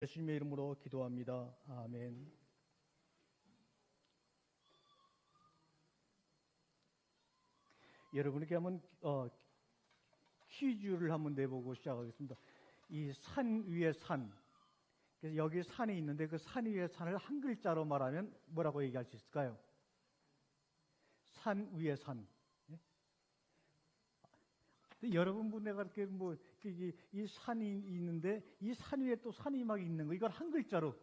예수님의 이름으로 기도합니다. 아멘. 여러분에게 한번 퀴즈를 한번 내보고 시작하겠습니다. 이 산 위에 산, 그래서 여기 산이 있는데 그 산 위에 산을 한 글자로 말하면 뭐라고 얘기할 수 있을까요? 산 위에 산. 여러분 내가 이렇게 이 산이 있는데 이 산 위에 또 산이 막 있는 거, 이걸 한 글자로,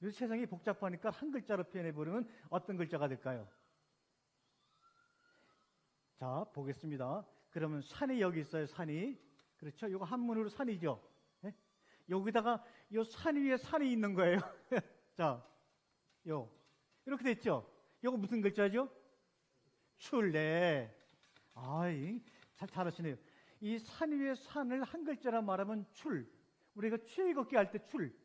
요새 세상이 복잡하니까 한 글자로 표현해 버리면 어떤 글자가 될까요? 자, 보겠습니다. 그러면 산이 여기 있어요. 산이, 그렇죠? 이거 한문으로 산이죠. 네? 여기다가 요 산 위에 산이 있는 거예요. 자, 이렇게 됐죠? 이거 무슨 글자죠? 출래. 잘하시네요. 이 산 위에 산을 한 글자로 말하면 출. 우리가 출애굽기 할 때 출.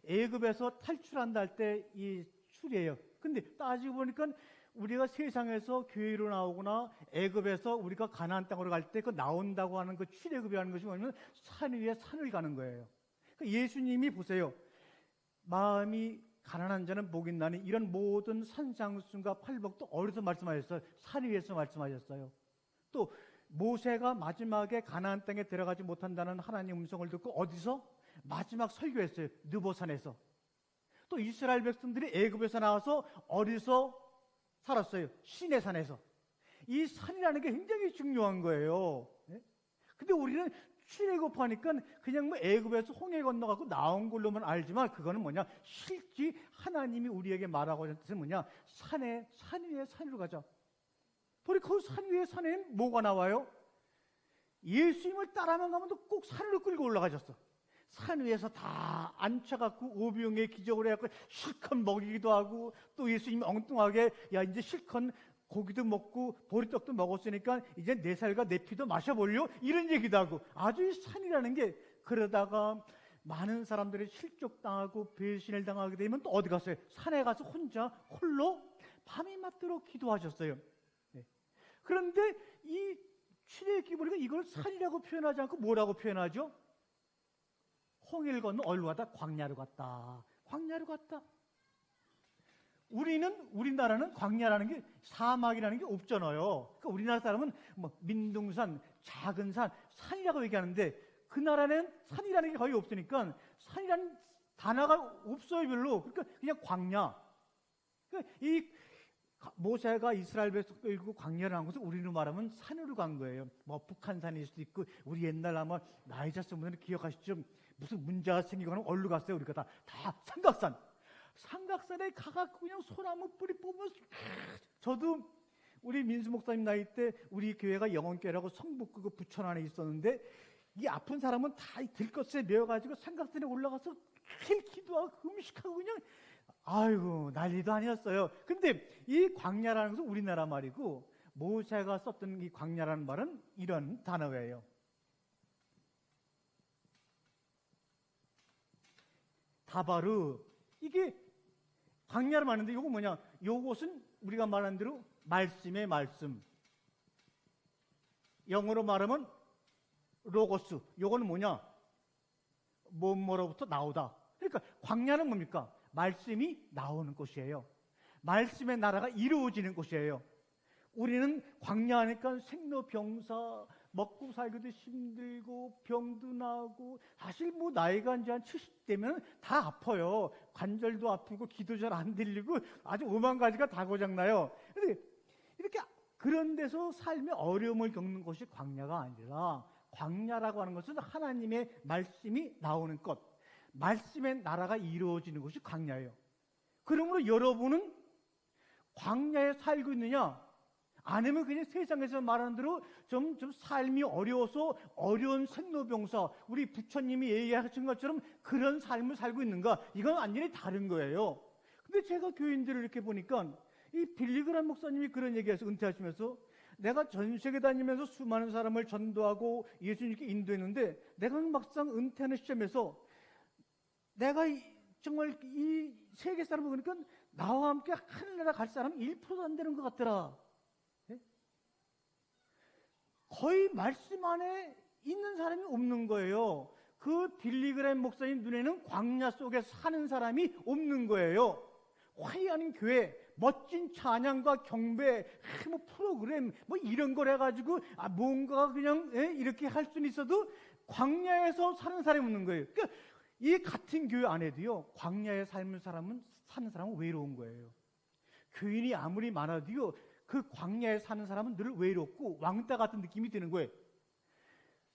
애굽에서 탈출한다 할 때 이 출이에요. 근데 따지고 보니까 우리가 세상에서 교회로 나오거나 애굽에서 우리가 가나안 땅으로 갈 때 그 나온다고 하는 그 출애굽이라는 것이 뭐냐면 산 위에 산을 가는 거예요. 예수님이 보세요. 마음이 가난한 자는 복이 나니 이런 모든 산상순과 팔복도 어디서 말씀하셨어요? 산 위에서 말씀하셨어요. 또 모세가 마지막에 가나안 땅에 들어가지 못한다는 하나님의 음성을 듣고 어디서? 마지막 설교했어요. 느보산에서. 또 이스라엘 백성들이 애굽에서 나와서 어디서 살았어요? 시내산에서. 이 산이라는 게 굉장히 중요한 거예요. 근데 우리는 출애굽하니까 그냥 애굽에서 홍해 건너가고 나온 걸로만 알지만 그거는 뭐냐? 실제 하나님이 우리에게 말하고 하는 뜻은 뭐냐? 산 위에 산으로 가자. 우리 그 산 위에 산에 뭐가 나와요? 예수님을 따라만 가면 꼭 산으로 끌고 올라가셨어. 산 위에서 다 앉혀갖고 오병에 기적을 해갖고 실컷 먹이기도 하고, 또 예수님이 엉뚱하게 야 이제 실컷 고기도 먹고 보리떡도 먹었으니까 이제 내 살과 내 피도 마셔볼려? 이런 얘기도 하고. 아주 이 산이라는 게, 그러다가 많은 사람들이 실족당하고 배신을 당하게 되면 또 어디 갔어요? 산에 가서 혼자 홀로 밤이 맞도록 기도하셨어요. 그런데 이 출애굽기 보니까 이걸 산이라고 표현하지 않고 뭐라고 표현하죠? 홍해를 건너 어디로 갔다? 광야로 갔다. 광야로 갔다. 우리나라는 광야라는 게, 사막이라는 게 없잖아요. 그러니까 우리나라 사람은 뭐 민둥산, 작은 산, 산이라고 얘기하는데 그 나라는 산이라는 게 거의 없으니까 산이라는 단어가 없어요, 별로. 그러니까 그냥 광야. 그러니까 이 모세가 이스라엘 백성 끌고 광야를 간 곳은 우리로 말하면 산으로 간 거예요. 뭐 북한산일 수도 있고, 우리 옛날 아마 나이 잤은 분들은 기억하시죠? 무슨 문제가 생기거나 어디로 갔어요? 우리가 다 삼각산에 가갖고 그냥 소나무 뿌리 뽑으면서. 저도 우리 민수 목사님 나이 때 우리 교회가 영원교회라고 성북 그거 부천 안에 있었는데, 이 아픈 사람은 다 들것에 메어가지고 삼각산에 올라가서 기도하고 음식하고 그냥 아이고 난리도 아니었어요. 근데 이 광야라는 것은 우리나라 말이고, 모세가 썼던 이 광야라는 말은 이런 단어예요. 다바르. 이게 광야를 말하는데 이거 뭐냐? 요것은 우리가 말한 대로 말씀의 말씀. 영어로 말하면 로고스. 요거는 뭐냐? 뭐로부터 나오다. 그러니까 광야는 뭡니까? 말씀이 나오는 곳이에요. 말씀의 나라가 이루어지는 곳이에요. 우리는 광야하니까 생로병사, 먹고 살기도 힘들고 병도 나고, 사실 뭐 나이가 이제 한 70대면 다 아파요. 관절도 아프고 기도 잘 안 들리고 아주 오만 가지가 다 고장나요. 근데 이렇게 그런 데서 삶의 어려움을 겪는 것이 광야가 아니라, 광야라고 하는 것은 하나님의 말씀이 나오는 것, 말씀의 나라가 이루어지는 것이 광야예요. 그러므로 여러분은 광야에 살고 있느냐? 아니면 그냥 세상에서 말하는 대로 좀 삶이 어려워서 어려운 생로병사, 우리 부처님이 얘기하신 것처럼 그런 삶을 살고 있는가? 이건 완전히 다른 거예요. 근데 제가 교인들을 이렇게 보니까 이 빌리그람 목사님이 그런 얘기해서 은퇴하시면서, 내가 전 세계 다니면서 수많은 사람을 전도하고 예수님께 인도했는데 내가 막상 은퇴하는 시점에서 내가 정말 이 세계 사람을 보니까 나와 함께 하늘나라 갈 사람이 1%도 안 되는 것 같더라. 거의 말씀 안에 있는 사람이 없는 거예요. 그 빌리그램 목사님 눈에는 광야 속에 사는 사람이 없는 거예요. 화려한 교회, 멋진 찬양과 경배, 뭐 프로그램, 뭐 이런 걸 해가지고 뭔가 그냥 이렇게 할 수는 있어도 광야에서 사는 사람이 없는 거예요. 그러니까 이 같은 교회 안에도요, 광야에 사는 사람은 외로운 거예요. 교인이 아무리 많아도요, 그 광야에 사는 사람은 늘 외롭고 왕따 같은 느낌이 드는 거예요.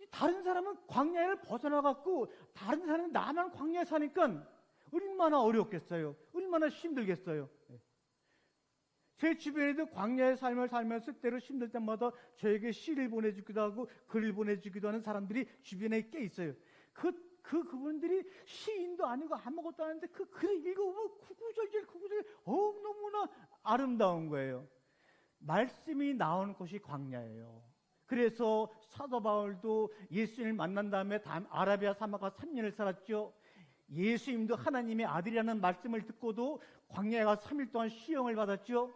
다른 사람은 광야를 벗어나갖고 다른 사람은 나만 광야에 사니까 얼마나 어렵겠어요. 얼마나 힘들겠어요. 제 주변에도 광야의 삶을 살면서 때로 힘들 때마다 저에게 시를 보내주기도 하고 글을 보내주기도 하는 사람들이 주변에 꽤 있어요. 그분들이 시인도 아니고 아무것도 아닌데 그 글을 읽어보면 구구절절 너무나 아름다운 거예요. 말씀이 나오는 곳이 광야예요. 그래서 사도 바울도 예수님을 만난 다음에 아라비아 사막과 3년을 살았죠. 예수님도 하나님의 아들이라는 말씀을 듣고도 광야에 가서 3일 동안 시험을 받았죠.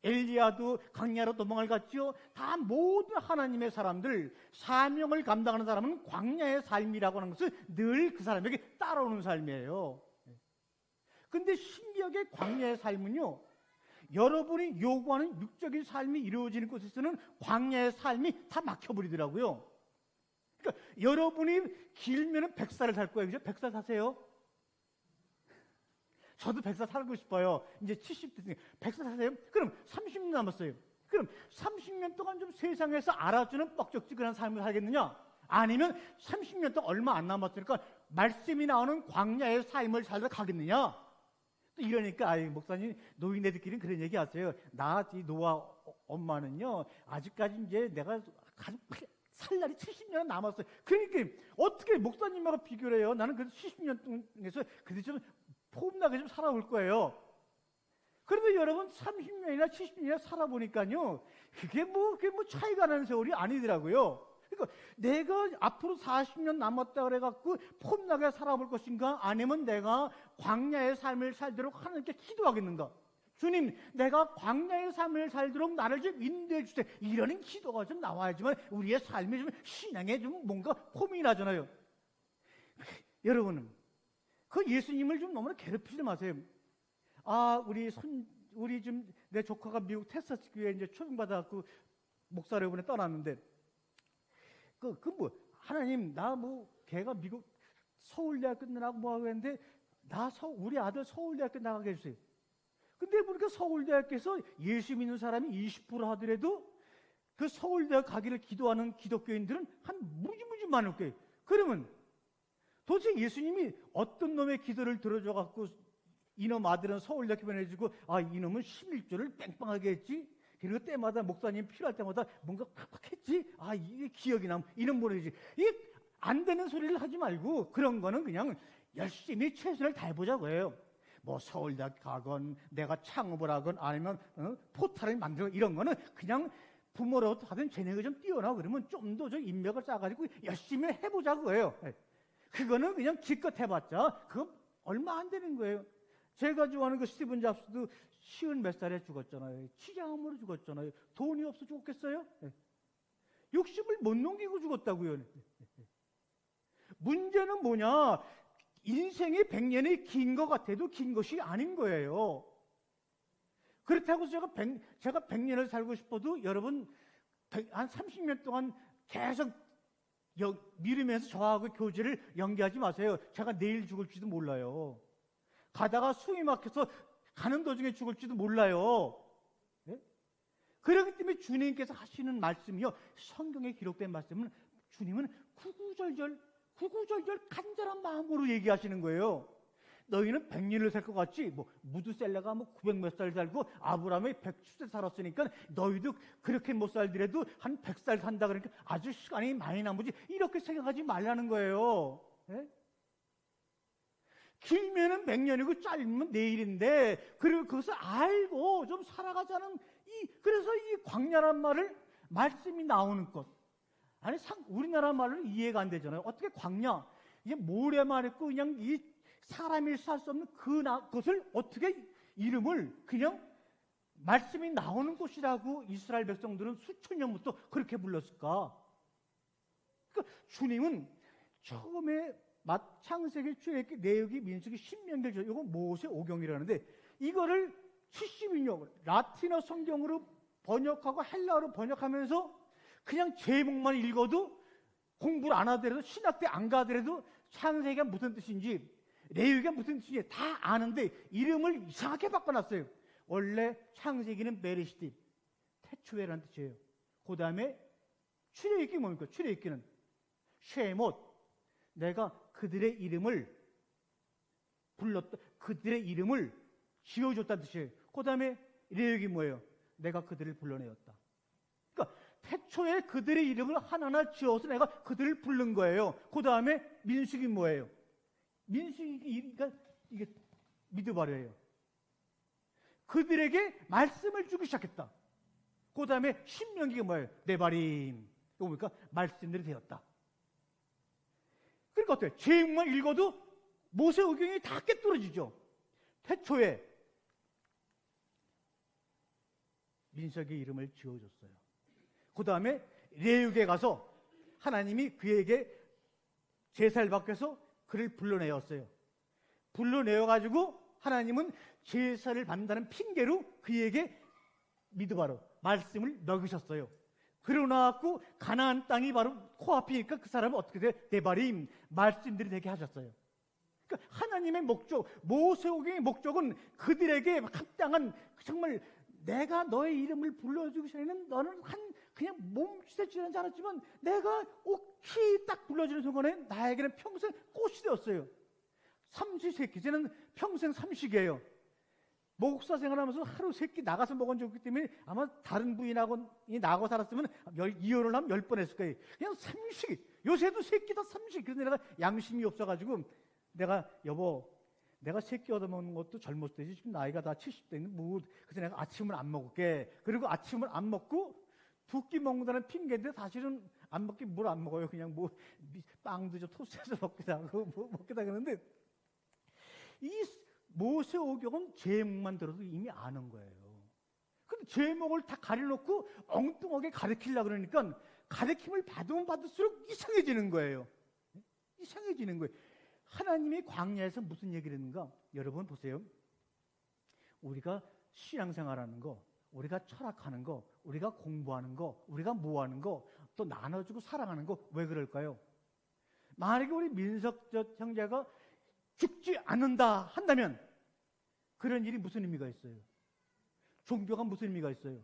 엘리야도 광야로 도망을 갔죠. 다 모든 하나님의 사람들, 사명을 감당하는 사람은 광야의 삶이라고 하는 것은 늘 그 사람에게 따라오는 삶이에요. 근데 신기하게 광야의 삶은요, 여러분이 요구하는 육적인 삶이 이루어지는 곳에서는 광야의 삶이 다 막혀버리더라고요. 그러니까 여러분이 길면은 100살을 살 거예요. 그죠? 100살 사세요. 저도 100살 살고 싶어요. 이제 70대 100살 사세요. 그럼 30년 남았어요. 그럼 30년 동안 좀 세상에서 알아주는 뻑적지근한 삶을 살겠느냐? 아니면 30년 동안 얼마 안 남았으니까 말씀이 나오는 광야의 삶을 살다 가겠느냐? 또 이러니까 목사님 노인네들끼리는 그런 얘기 하세요. 이 노아 엄마는요, 아직까지 이제 내가 살 날이 70년 남았어요. 그러니까 어떻게 목사님하고 비교를 해요? 나는 그래도 70년 동안에서 그래도 좀 폼나게 좀 살아올 거예요. 그런데 여러분 30년이나 70년이나 살아보니까요, 그게 뭐 차이가 나는 세월이 아니더라고요. 그러니까 내가 앞으로 40년 남았다 그래갖고 폼나게 살아볼 것인가? 아니면 내가 광야의 삶을 살도록 하나님께 기도하겠는가? 주님, 내가 광야의 삶을 살도록 나를 좀 인도해 주세요. 이러는 기도가 좀 나와야지만 우리의 삶이 좀 신앙에 좀 뭔가 폼이 나잖아요. 여러분은 그 예수님을 좀 너무나 괴롭히지 마세요. 우리 좀 내 조카가 미국 텍사스 교회에 이제 초빙받아갖고 목사를 이번에 떠났는데, 하나님, 걔가 미국 서울대학 끝나고 뭐 하고 했는데, 우리 아들 서울대학교 나가게 해주세요. 근데 보니까 서울대학교에서 예수 믿는 사람이 20% 하더라도 그 서울대학 가기를 기도하는 기독교인들은 한 무지무지 많을 거예요. 그러면 도대체 예수님이 어떤 놈의 기도를 들어줘갖고 이놈 아들은 서울대학교 보내주고 이놈은 11조를 뺑뺑하게 했지? 그리고 때마다 목사님 필요할 때마다 뭔가 팍팍 했지? 이게 기억이 남. 이놈 보내지. 이게 안 되는 소리를 하지 말고 그런 거는 그냥 열심히 최선을 다해보자고 해요. 뭐 서울대학 가건 내가 창업을 하건 아니면 포탈을 만들건 이런 거는 그냥 부모로부터 하든 재능이 좀 뛰어나 그러면 좀 더 인맥을 쌓아가지고 열심히 해보자고 해요. 그거는 그냥 기껏 해봤자 그거 얼마 안 되는 거예요. 제가 좋아하는 그 스티븐 잡스도 50몇 살에 죽었잖아요. 치장암으로 죽었잖아요. 돈이 없어 죽었겠어요? 60을 못 넘기고 죽었다고요. 문제는 뭐냐? 인생이 100년이 긴 것 같아도 긴 것이 아닌 거예요. 그렇다고 제가 100년을 살고 싶어도 여러분 한 30년 동안 계속 미루면서 저하고 교제를 연기하지 마세요. 제가 내일 죽을지도 몰라요. 가다가 숨이 막혀서 가는 도중에 죽을지도 몰라요. 네? 그렇기 때문에 주님께서 하시는 말씀이요, 성경에 기록된 말씀은 주님은 구구절절 간절한 마음으로 얘기하시는 거예요. 너희는 100년을 살 것 같지? 무드셀라가 900몇 살 살고 아브라함이 110세 살았으니까 너희도 그렇게 못 살더라도 한 100살 산다 그러니까 아주 시간이 많이 남지, 이렇게 생각하지 말라는 거예요. 네? 길면은 100년이고 짧으면 내일인데, 그리고 그것을 알고 좀 살아가자는 그래서 이 광야란 말씀이 나오는 것. 아니, 우리나라 말로 이해가 안 되잖아요. 어떻게 광야? 이게 모래만 있고 그냥 이 사람이 살 수 없는 그것을 어떻게 이름을 그냥 말씀이 나오는 곳이라고 이스라엘 백성들은 수천 년부터 그렇게 불렀을까? 그러니까 주님은 처음에 창세기, 출애굽기, 레위기, 민수기, 신명기, 이거 모세오경이라는데 이거를 70인용 라틴어 성경으로 번역하고 헬라어로 번역하면서 그냥 제목만 읽어도 공부를 안 하더라도 신학대 안 가더라도 창세기가 무슨 뜻인지 레위기가 무슨 뜻인지 다 아는데 이름을 이상하게 바꿔놨어요. 원래 창세기는 베레시티, 태초에라는 뜻이에요. 그 다음에 출애굽기 뭡니까? 출애굽기는 쉐못, 내가 그들의 이름을 불렀다, 그들의 이름을 지어줬다는 뜻이에요. 그 다음에 레위기 뭐예요? 내가 그들을 불러내었다. 그러니까 태초에 그들의 이름을 하나하나 지어서 내가 그들을 부른 거예요. 그 다음에 민수기 뭐예요? 민수기가 이게 미드바르예요. 그들에게 말씀을 주기 시작했다. 그 다음에 신명기가 뭐예요? 네바림. 이거 보니까 말씀들이 되었다. 그러니까 어때요? 제목만 읽어도 모세오경이 다 깨뚫어지죠. 태초에 민석의 이름을 지어줬어요. 그 다음에 레위기에 가서 하나님이 그에게 제사를 받고서 그를 불러내었어요. 불러내어가지고 하나님은 제사를 받는다는 핑계로 그에게 미드바로 말씀을 넣으셨어요. 그러나갖고 가나안 땅이 바로 코앞이니까 그 사람은 어떻게 돼? 네바림, 말씀들이 되게 하셨어요. 그러니까 하나님의 목적, 모세오경의 목적은 그들에게 합당한 정말 내가 너의 이름을 불러주기 전에는 너는 그냥 몸짓지는 않았지만 내가 오키 딱 불러주는 순간에 나에게는 평생 꽃이 되었어요. 삼시세끼, 저는 평생 삼식이에요. 목사 생활하면서 하루 3끼 나가서 먹은 적이 있기 때문에 아마 다른 부인하고 나하고 살았으면 이혼을 하면 10번 했을 거예요. 그냥 삼식, 요새도 3끼 다 삼식. 그래서 내가 양심이 없어가지고 여보, 내가 3끼 얻어먹는 것도 젊었을 때지 지금 나이가 다 70대인데 그래서 내가 아침을 안 먹을게. 그리고 아침을 안 먹고 2끼 먹는다는 핑계인데 사실은 안 먹기 뭘 안 먹어요. 그냥 빵도 좀 토스트해서 먹기도 하고 먹기도 하는데 이 모세오경은 제목만 들어도 이미 아는 거예요. 근데 제목을 다 가려놓고 엉뚱하게 가르치려고 그러니까 가르침을 받으면 받을수록 이상해지는 거예요. 이상해지는 거예요. 하나님이 광야에서 무슨 얘기를 했는가? 여러분 보세요. 우리가 신앙생활하는 거, 우리가 철학하는 거, 우리가 공부하는 거, 우리가 모하는 거, 또 나눠주고 사랑하는 거 왜 그럴까요? 만약에 우리 민석 형제가 죽지 않는다 한다면 그런 일이 무슨 의미가 있어요? 종교가 무슨 의미가 있어요?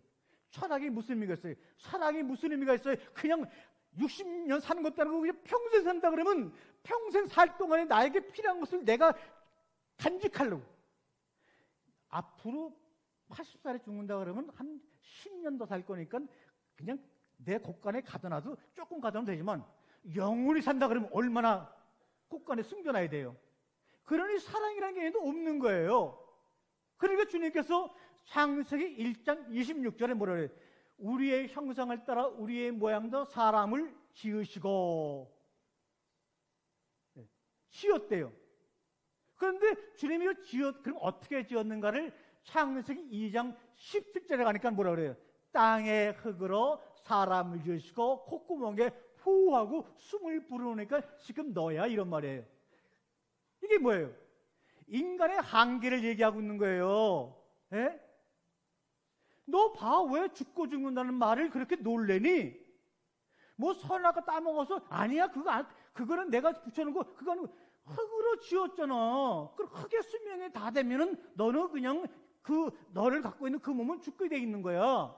철학이 무슨 의미가 있어요? 사랑이 무슨 의미가 있어요? 그냥 60년 사는 것도 아니고 그냥 평생 산다 그러면 평생 살 동안에 나에게 필요한 것을 내가 간직하려고. 앞으로 80살에 죽는다 그러면 한 10년 더 살 거니까 그냥 내 곳간에 가둬놔도 조금 가둬놔도 되지만 영원히 산다 그러면 얼마나 곳간에 숨겨놔야 돼요. 그러니 사랑이라는 게 없는 거예요. 그러니까 주님께서 창세기 1장 26절에 뭐라 그래요? 우리의 형상을 따라 우리의 모양도 사람을 지으시고 지었대요. 그런데 주님이 그럼 어떻게 지었는가를 창세기 2장 17절에 가니까 뭐라 그래요? 땅의 흙으로 사람을 지으시고 콧구멍에 후하고 숨을 불어오니까 지금 너야 이런 말이에요. 이게 뭐예요? 인간의 한계를 얘기하고 있는 거예요. 예? 너 봐, 왜 죽고 죽는다는 말을 그렇게 놀래니? 뭐 선악과 따먹어서 아니야, 그거는 내가 붙여놓은 거, 그거는 흙으로 지었잖아. 그럼 흙의 수명이 다 되면은 너는 그냥 너를 갖고 있는 그 몸은 죽게 돼 있는 거야.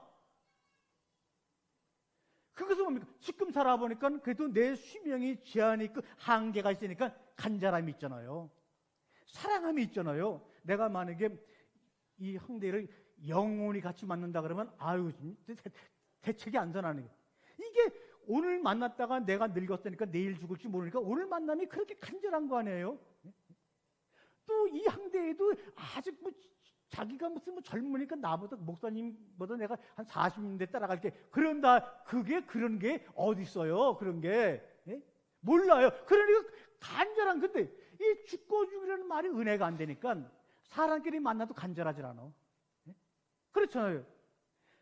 그것은 뭡니까? 지금 살아보니까 그래도 내 수명이 제한이 있고 한계가 있으니까 간절함이 있잖아요. 사랑함이 있잖아요. 내가 만약에 이 형제를 영원히 같이 만난다 그러면 아유 대책이 안 선하는 거예요. 이게 오늘 만났다가 내가 늙었으니까 내일 죽을지 모르니까 오늘 만남이 그렇게 간절한 거 아니에요? 또 이 형제에도 아직 자기가 무슨 젊으니까 나보다 목사님보다 내가 한 40년대 따라갈게. 그런 게 어디 있어요? 그런 게 몰라요. 그러니까 간절한. 근데 이 죽고 죽으라는 말이 은혜가 안 되니까 사람끼리 만나도 간절하지 않아. 그렇잖아요.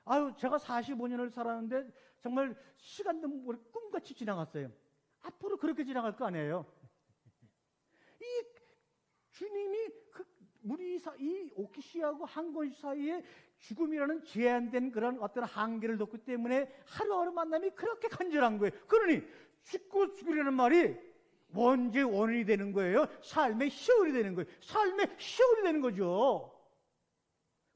아유, 제가 45년을 살았는데 정말 시간도 꿈같이 지나갔어요. 앞으로 그렇게 지나갈 거 아니에요. 이 주님이 이 오키시하고 한권 사이에 죽음이라는 제한된 그런 어떤 한계를 뒀기 때문에 하루하루 만남이 그렇게 간절한 거예요. 그러니 죽고 죽으려는 말이 언제 원인이 되는 거예요? 삶의 시월이 되는 거예요. 삶의 시월이 되는 거죠.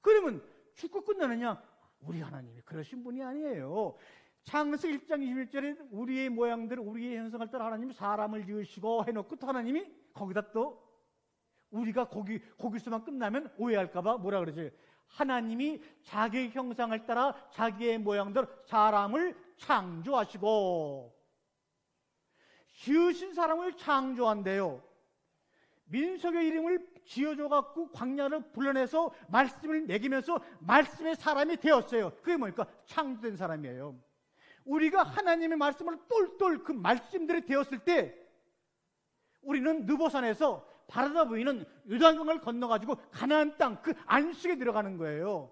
그러면 죽고 끝나느냐? 우리 하나님이 그러신 분이 아니에요. 창세기 1장 21절에 우리의 모양들, 우리의 형상을 따라 하나님이 사람을 지으시고 해놓고 또 하나님이 거기다 또 우리가 거기서만 끝나면 오해할까봐 뭐라 그러죠? 하나님이 자기 형상을 따라 자기의 모양대로 사람을 창조하시고, 지으신 사람을 창조한대요. 민석의 이름을 지어줘갖고 광야를 불러내서 말씀을 먹이면서 말씀의 사람이 되었어요. 그게 뭐니까? 창조된 사람이에요. 우리가 하나님의 말씀을 똘똘 그 말씀들이 되었을 때 우리는 느보산에서 바라다 보이는 요단강을 건너가지고 가나안 땅 그 안식에 들어가는 거예요.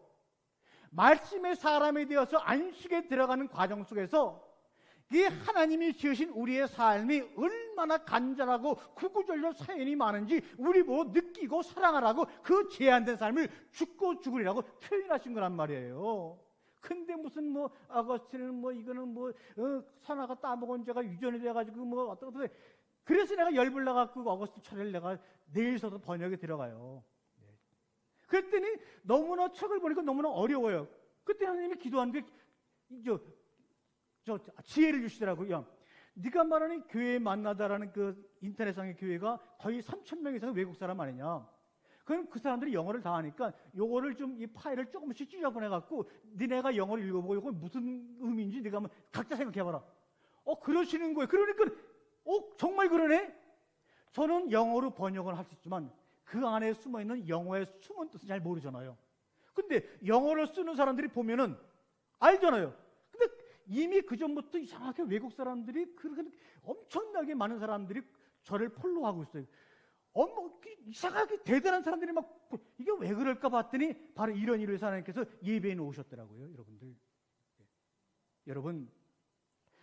말씀의 사람이 되어서 안식에 들어가는 과정 속에서 이 하나님이 지으신 우리의 삶이 얼마나 간절하고 구구절절 사연이 많은지 우리 보고 느끼고 사랑하라고 그 제한된 삶을 죽고 죽으리라고 표현하신 거란 말이에요. 근데 무슨 아거스틴은 이거는 산화가 따먹은 자가 유전이 돼가지고 어떻게 그래서 내가 열불 나갖고 어거스틴 차를 내가 내일서도 번역에 들어가요. 그랬더니 너무나 책을 보니까 너무나 어려워요. 그때 하나님이 기도한 게 지혜를 주시더라고요. 네가 말하는 교회에 만나다라는 그 인터넷상의 교회가 거의 3,000명 이상 외국 사람 아니냐. 그럼 그 사람들이 영어를 다 하니까 요거를 좀 이 파일을 조금씩 찢어보내갖고 니네가 영어를 읽어보고 이거 무슨 의미인지 네가 한번 각자 생각해봐라. 그러시는 거예요. 그러니까 정말 그러네. 저는 영어로 번역을 할 수 있지만 그 안에 숨어있는 영어의 숨은 뜻은 잘 모르잖아요. 근데 영어를 쓰는 사람들이 보면은 알잖아요. 근데 이미 그 전부터 이상하게 외국 사람들이 그렇게 엄청나게 많은 사람들이 저를 폴로우하고 있어요. 이상하게 대단한 사람들이 이게 왜 그럴까 봤더니 바로 이런 일을 하나님께서 예배해 놓으셨더라고요. 여러분들, 여러분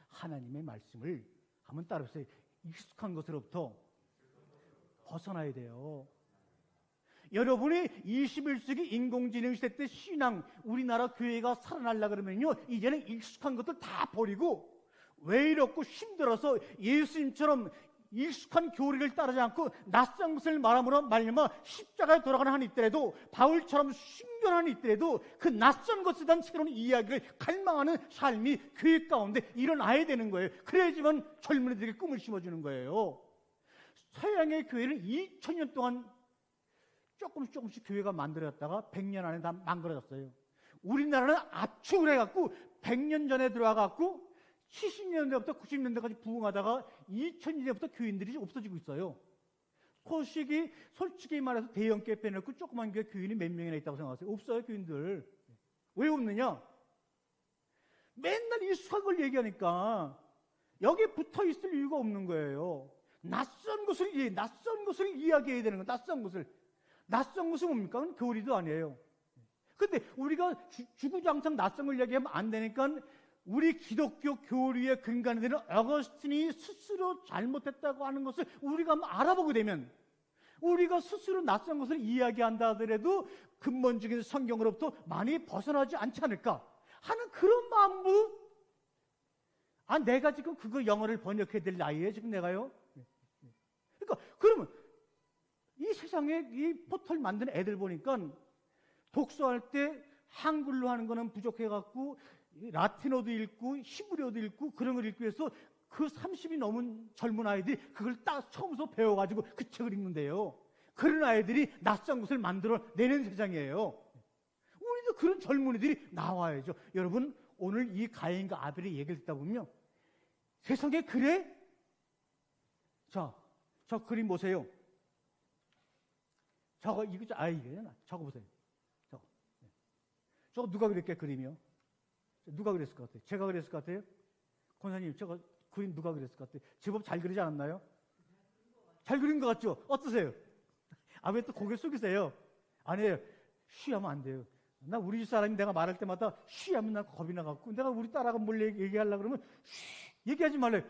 하나님의 말씀을 한번 따라보세요. 익숙한 것으로부터 벗어나야 돼요. 여러분이 21세기 인공지능 시대 때 신앙, 우리나라 교회가 살아나려고 그러면요, 이제는 익숙한 것들 다 버리고 외롭고 힘들어서 예수님처럼 익숙한 교리를 따르지 않고 낯선 것을 말함으로 말미암아 십자가에 돌아가는 한이 있더라도, 바울처럼 순교하는 한이 있더라도 그 낯선 것에 대한 새로운 이야기를 갈망하는 삶이 교회 가운데 일어나야 되는 거예요. 그래야지만 젊은이들에게 꿈을 심어주는 거예요. 서양의 교회는 2000년 동안 조금씩 교회가 만들어졌다가 100년 안에 다 망가졌어요. 우리나라는 압축을 해갖고 100년 전에 들어와갖고 70년대부터 90년대까지 부흥하다가 2000년대부터 교인들이 없어지고 있어요. 솔직히 말해서 대형 교회 빼놓고 조그만 교회 교인이 몇 명이나 있다고 생각하세요? 없어요, 교인들. 왜 없느냐? 맨날 익숙한 걸 얘기하니까 여기에 붙어 있을 이유가 없는 거예요. 낯선 것을 이야기해야 되는 거예요. 낯선 것은 뭡니까? 그건 교리도 아니에요. 근데 우리가 주구장창 낯선 걸 이야기하면 안 되니까 우리 기독교 교리의 근간이 되는 어거스틴이 스스로 잘못했다고 하는 것을 우리가 한번 알아보게 되면, 우리가 스스로 낯선 것을 이야기한다 하더라도 근본적인 성경으로부터 많이 벗어나지 않지 않을까 하는 그런 마음으로, 내가 지금 그거 영어를 번역해야 될 나이에 지금 내가요. 그러니까 그러면 이 세상에 이 포털 만드는 애들 보니까 독서할 때 한글로 하는 거는 부족해갖고 라틴어도 읽고 히브리어도 읽고 그런 걸 읽기 위해서 그 30이 넘은 젊은 아이들이 그걸 딱 처음부터 배워가지고 그 책을 읽는데요. 그런 아이들이 낯선 것을 만들어 내는 세상이에요. 우리도 그런 젊은이들이 나와야죠. 여러분, 오늘 이 가인과 아벨의 얘기를 듣다 보면 세상에 그래? 자, 저 그림 보세요. 저거 보세요. 저거 누가 그렸게 그림이요? 누가 그렸을 것 같아요? 제가 그렸을 것 같아요? 권사님, 저거 그림 누가 그렸을 것 같아요? 제법 잘 그리지 않았나요? 잘 그린 것 같죠? 어떠세요? 왜 또 고개 숙이세요? 아니에요. 쉬하면 안 돼요. 나 우리 집 사람이 내가 말할 때마다 쉬하면 나 겁이 나갖고, 내가 우리 딸하고 뭘 얘기하려고 그러면 얘기하지 말래요.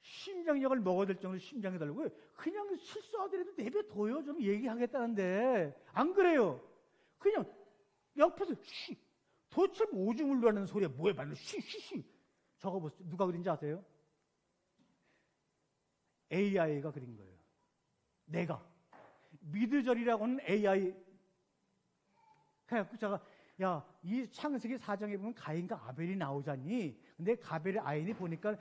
심장약을 먹어야 될 정도로 심장이 달라고. 그냥 실수하더라도 내버려둬요. 좀 얘기하겠다는데 안 그래요. 그냥 옆에서 쉬. 도대체 오줌을 누라는 소리야. 뭐에 말로 쉬. 저거 보세요. 누가 그린지 아세요? AI가 그린 거예요. 내가 미드절이라고 하는 AI. 그래갖고 제가 이 창세기 4장에 보면 가인과 아벨이 나오잖니. 근데 가벨의 아인이 보니까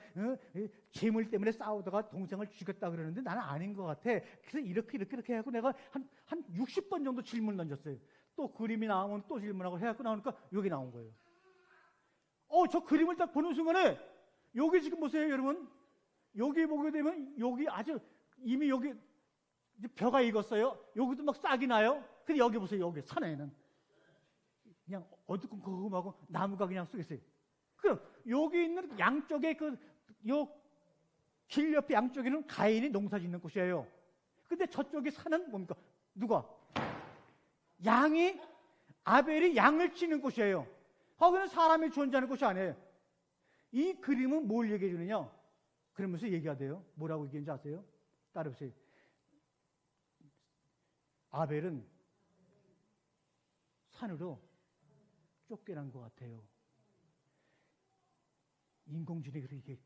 재물 때문에 싸우다가 동생을 죽였다 그러는데 나는 아닌 것 같아. 그래서 이렇게 해갖고 내가 한 60번 정도 질문 던졌어요. 또 그림이 나오면 또 질문하고 해갖고 나오니까 여기 나온 거예요. 저 그림을 딱 보는 순간에 여기 지금 보세요, 여러분. 여기 보게 되면 여기 아주 이미 여기 벼가 익었어요. 여기도 막 싹이 나요. 근데 여기 보세요, 여기 산에는 그냥 어두컴컴하고 나무가 그냥 쏘 있어요. 그럼 여기 있는 양쪽에 길 옆에 양쪽에는 가인이 농사 짓는 곳이에요. 근데 저쪽에 산은 뭡니까? 누가? 양이, 아벨이 양을 치는 곳이에요. 거기는 사람이 존재하는 곳이 아니에요. 이 그림은 뭘 얘기해 주느냐? 그러면서 얘기하대요. 뭐라고 얘기하는지 아세요? 따라보세요. 아벨은 산으로 쫓겨난 것 같아요. 인공지능이 그렇게 얘기해.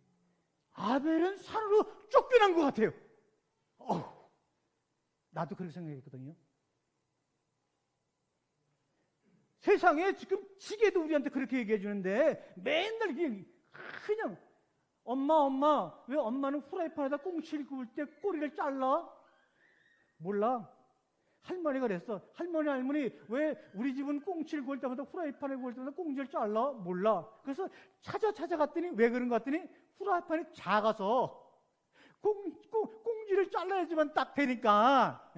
아벨은 산으로 쫓겨난 것 같아요. 나도 그렇게 생각했거든요. 세상에 지금 지게도 우리한테 그렇게 얘기해 주는데 맨날 그냥 엄마 왜 엄마는 후라이팬에다 꽁치를 구울 때 꼬리를 잘라? 몰라. 할머니가 그랬어. 할머니 왜 우리 집은 꽁치를 구울 때마다 후라이팬에 구울 때마다 꽁치를 잘라? 몰라. 그래서 찾아갔더니 왜 그런 것 같더니 후라이팬이 작아서 꽁지를 잘라야지만 딱 되니까.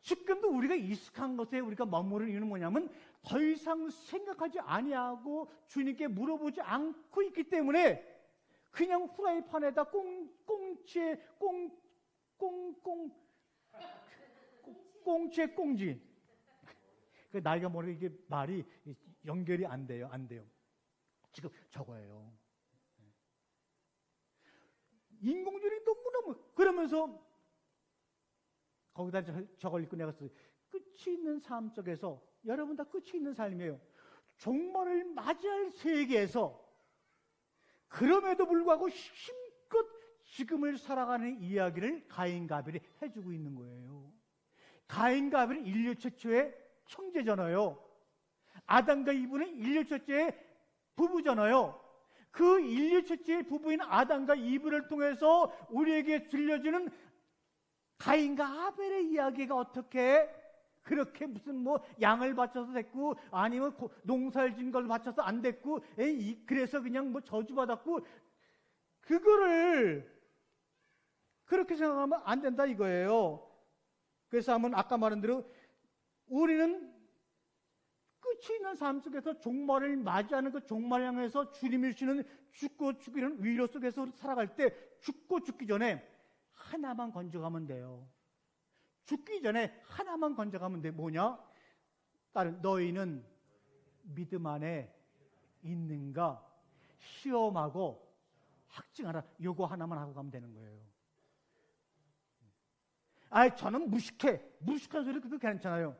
지금도 우리가 익숙한 것에 우리가 머무르는 이유는 뭐냐면 더 이상 생각하지 아니하고 주님께 물어보지 않고 있기 때문에 그냥 후라이팬에다 꽁치에 꽁지. 나이가 모르게 이게 말이 연결이 안 돼요. 지금 저거예요. 인공지능이 너무너무 그러면서 거기다 저걸 읽고 내가 써요. 끝이 있는 삶 속에서 여러분 다 끝이 있는 삶이에요. 종말을 맞이할 세계에서 그럼에도 불구하고 힘껏 지금을 살아가는 이야기를 가인과 아벨이 해주고 있는 거예요. 가인과 아벨은 인류 최초의 형제잖아요. 아담과 이브는 인류 최초의 부부잖아요. 그 인류 최초의 부부인 아담과 이브를 통해서 우리에게 들려주는 가인과 아벨의 이야기가 어떻게 그렇게 무슨 양을 바쳐서 됐고 아니면 농사를 진 걸 바쳐서 안 됐고 그래서 그냥 저주받았고 그거를 그렇게 생각하면 안 된다 이거예요. 그래서 한번 아까 말한 대로 우리는 끝이 있는 삶 속에서 종말을 맞이하는 그 종말을 향해서 주님이 주시는 죽고 죽이는 위로 속에서 살아갈 때 죽고 죽기 전에 하나만 건져가면 돼요. 죽기 전에 하나만 건져가면 돼. 뭐냐? 다른 너희는 믿음 안에 있는가 시험하고 확증하라. 요거 하나만 하고 가면 되는 거예요. 저는 무식한 소리 그거 괜찮아요.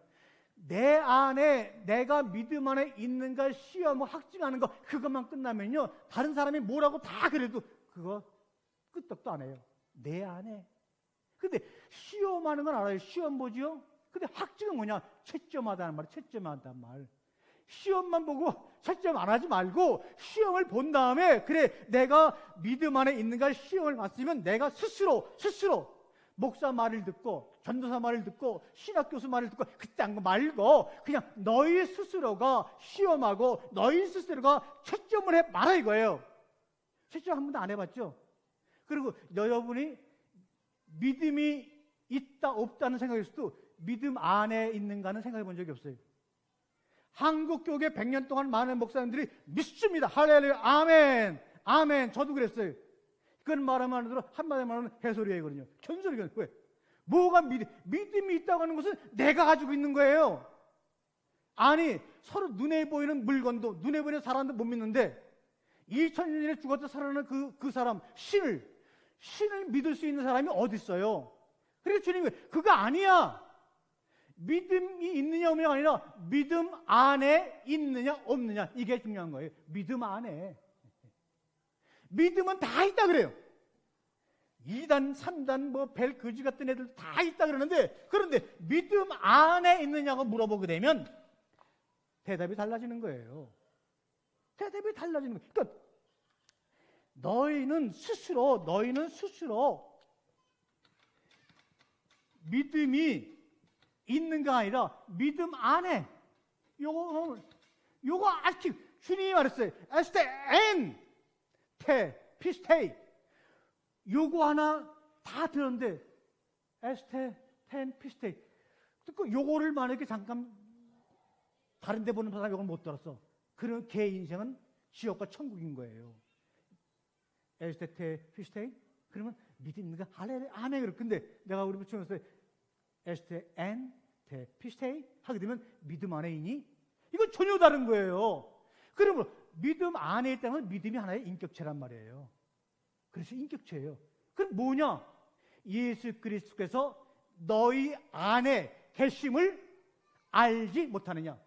내 안에 내가 믿음 안에 있는가 시험을 확증하는 거 그것만 끝나면요 다른 사람이 뭐라고 다 그래도 그거 끄떡도 안 해요. 내 안에. 근데 시험하는 건 알아요. 시험 보죠. 근데 확증은 뭐냐? 채점하다는 말. 채점한다는 말. 시험만 보고 채점 안 하지 말고 시험을 본 다음에 그래 내가 믿음 안에 있는가 시험을 봤으면 내가 스스로 목사 말을 듣고 전도사 말을 듣고 신학교수 말을 듣고 그때 한 거 말고 그냥 너희 스스로가 시험하고 너희 스스로가 채점을 해 말아 이거예요. 채점 한 번도 안 해봤죠? 그리고 여러분이 믿음이 있다 없다는 생각일 수도 믿음 안에 있는가는 생각해 본 적이 없어요. 한국 교계 100년 동안 많은 목사님들이 믿습니다. 할렐루야 아멘. 저도 그랬어요. 그런 말하면 안 들어 한마디만 하면 해소리거든요. 전설이거든요. 왜? 뭐가 믿음이 있다고 하는 것은 내가 가지고 있는 거예요. 아니 서로 눈에 보이는 물건도 눈에 보이는 사람도 못 믿는데 2000년 전에 죽었다 살아나는 그 사람 신을 신을 믿을 수 있는 사람이 어디 있어요? 그래서 주님이 그거 아니야. 믿음이 있느냐 없느냐가 아니라 믿음 안에 있느냐 없느냐, 이게 중요한 거예요. 믿음 안에. 믿음은 다 있다 그래요. 2단, 3단, 뭐 벨 거지 같은 애들 다 있다 그러는데, 그런데 믿음 안에 있느냐고 물어보게 되면 대답이 달라지는 거예요. 대답이 달라지는 거예요. 그러니까 너희는 스스로 믿음이 있는가 아니라 믿음 안에, 요거 아직 주님이 말했어요. 에스테 엔 테 피스테이, 요거 하나 다 들었는데 에스테 텐 피스테이, 그 요거를 만약에 잠깐 다른 데 보는 사람이 요걸 못 들었어. 그런 걔 인생은 지옥과 천국인 거예요. 에스테 테 피스테이, 그러면 믿음인가? 할렐루야 아멘. 그럴 근데 내가 우리 부처님께서 에스테 엔 테 피스테이 하게 되면 믿음 안에 있니? 이건 전혀 다른 거예요. 그러면 믿음 안에 있다면 믿음이 하나의 인격체란 말이에요. 그래서 인격체예요. 그럼 뭐냐? 예수 그리스도께서 너희 안에 계심을 알지 못하느냐?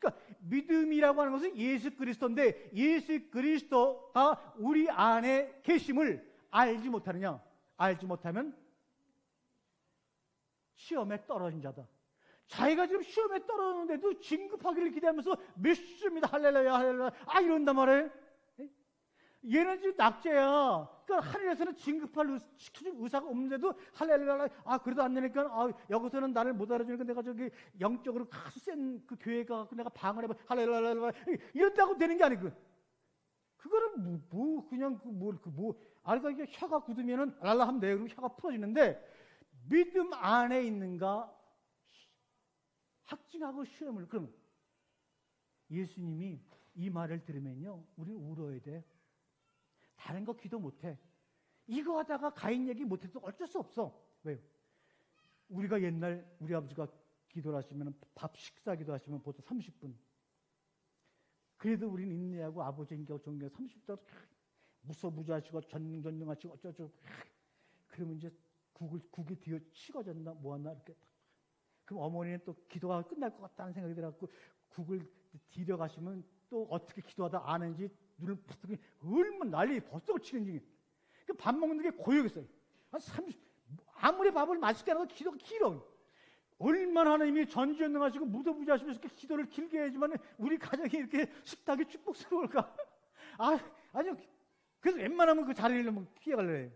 그러니까 믿음이라고 하는 것은 예수 그리스도인데, 예수 그리스도가 우리 안에 계심을 알지 못하느냐? 알지 못하면 시험에 떨어진 자다. 자기가 지금 시험에 떨어졌는데도 진급하기를 기대하면서 믿습니다. 할렐루야, 할렐루야. 이런단 말이에요. 얘는 지금 낙제야. 그러니까 하늘에서는 진급할 시켜줄 의사가 없는데도 할렐루야. 그래도 안 되니까 여기서는 나를 못 알아주니까 내가 저기 영적으로 아주 센 그 교회가 내가 방을 해봐. 할렐루야. 이런다고 되는 게 아니고, 그거는 그러니까 이게 혀가 굳으면은 랄라 하면 돼요. 그럼 혀가 풀어지는데, 믿음 안에 있는가 확증하고 시험을. 그럼 예수님이 이 말을 들으면요, 우리 울어야 돼. 다른 거 기도 못해. 이거 하다가 가인 얘기 못해도 어쩔 수 없어. 왜요? 우리가 옛날 우리 아버지가 기도를 하시면, 밥 식사 기도하시면 보통 30분. 그래도 우리는 인내하고 아버지 인격을 존경해 30분 무소부자하시고 전능하시고 어쩌고. 그러면 이제 국이 뒤에 식어졌나 뭐하나 이렇게. 그럼 어머니는 또 기도가 끝날 것 같다는 생각이 들어갖고 국을 뒤려 가시면 또 어떻게 기도하다 아는지 눈을 부탁해 얼마나 난리 벌써 치는지. 밥 먹는 게 고역이었어요. 아무리 밥을 맛있게 하고 기도가 길어. 얼마나 하나님이 전지전능하시고 무소부자하시면서 기도를 길게 해야지만 우리 가정이 이렇게 식탁이 축복스러울까? 아니요. 그래서 웬만하면 그 자리를 피해가려고 해요.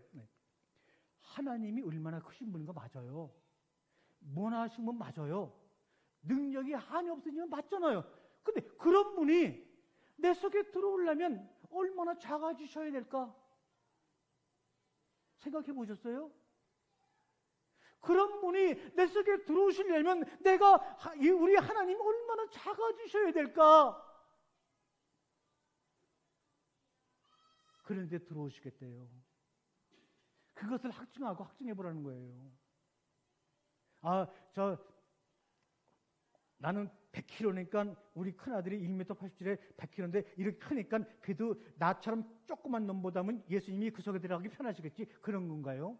하나님이 얼마나 크신 분인 거 맞아요. 원하신 분 맞아요. 능력이 한이 없으시면 맞잖아요. 근데 그런 분이 내 속에 들어오려면 얼마나 작아지셔야 될까? 생각해 보셨어요? 그런 분이 내 속에 들어오시려면 우리 하나님이 얼마나 작아지셔야 될까? 그런데 들어오시겠대요. 그것을 확증해 보라는 거예요. 나는 100kg니까 우리 큰아들이 1m 87에 100kg인데 이렇게 크니까 그래도 나처럼 조그만 놈보다는 예수님이 그 속에 들어가기 편하시겠지. 그런 건가요?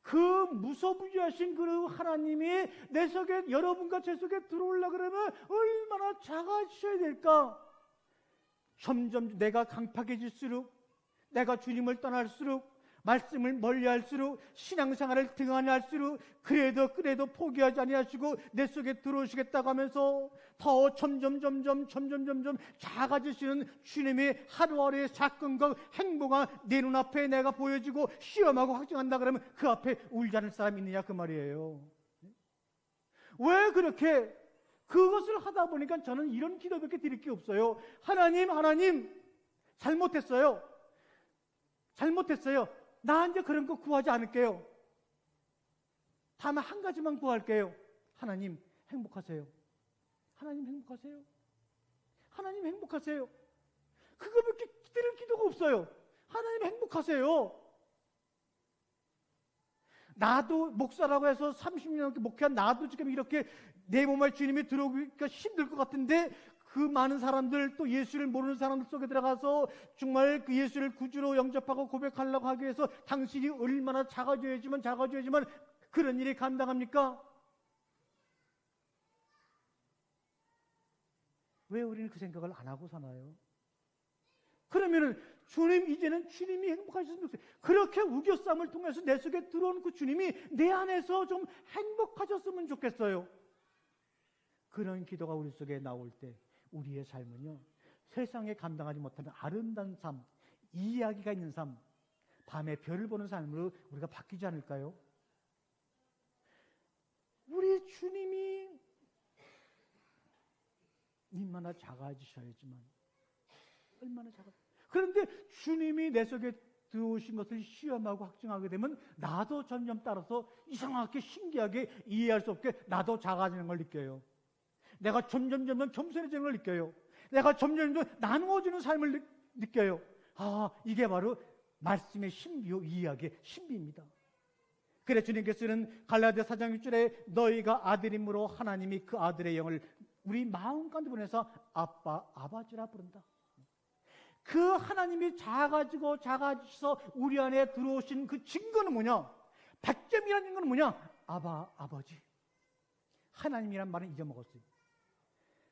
그 무소부지하신 그 하나님이 내 속에, 여러분과 제 속에 들어오려고 그러면 얼마나 작아지셔야 될까? 점점 내가 강팍해질수록, 내가 주님을 떠날수록, 말씀을 멀리할수록, 신앙생활을 등한할수록 그래도 포기하지 아니하시고 내 속에 들어오시겠다고 하면서 더 점점 작아지시는 주님의 하루하루의 사건과 행보가 내 눈앞에 내가 보여지고 시험하고 확증한다 그러면 그 앞에 울지 않을 사람이 있느냐 그 말이에요. 왜 그렇게 그것을 하다 보니까 저는 이런 기도밖에 드릴 게 없어요. 하나님 잘못했어요. 나 이제 그런 거 구하지 않을게요. 다만 한 가지만 구할게요. 하나님 행복하세요. 그거밖에 드릴 기도가 없어요. 하나님 행복하세요. 나도 목사라고 해서 30년 넘게 목회한 나도 지금 이렇게 내 몸에 주님이 들어오기가 힘들 것 같은데 그 많은 사람들, 또 예수를 모르는 사람들 속에 들어가서 정말 그 예수를 구주로 영접하고 고백하려고 하기 위해서 당신이 얼마나 작아져야지만 그런 일이 감당합니까? 왜 우리는 그 생각을 안 하고 사나요? 그러면은 주님, 이제는 주님이 행복하셨으면 좋겠어요. 그렇게 우겨싸움을 통해서 내 속에 들어온 그 주님이 내 안에서 좀 행복하셨으면 좋겠어요. 그런 기도가 우리 속에 나올 때 우리의 삶은요, 세상에 감당하지 못하는 아름다운 삶, 이야기가 있는 삶, 밤에 별을 보는 삶으로 우리가 바뀌지 않을까요? 우리 주님이 얼마나 작아지셔야지만, 얼마나 작아. 그런데 주님이 내 속에 들어오신 것을 시험하고 확증하게 되면 나도 점점 따라서 이상하게 신기하게 이해할 수 없게 나도 작아지는 걸 느껴요. 내가 점점 겸손해지는 걸 느껴요. 내가 점점 나누어지는 삶을 느껴요. 아, 이게 바로 말씀의 신비요, 이야기의 신비입니다. 그래 주님께서는 갈라디아 4장 6절에 너희가 아들임으로 하나님이 그 아들의 영을 우리 마음 가운데 보내서 아빠, 아버지라 부른다. 그 하나님이 작아지셔서 우리 안에 들어오신 그 증거는 뭐냐? 100점이라는 증거는 뭐냐? 아바, 아버지. 하나님이란 말은 잊어먹었어요.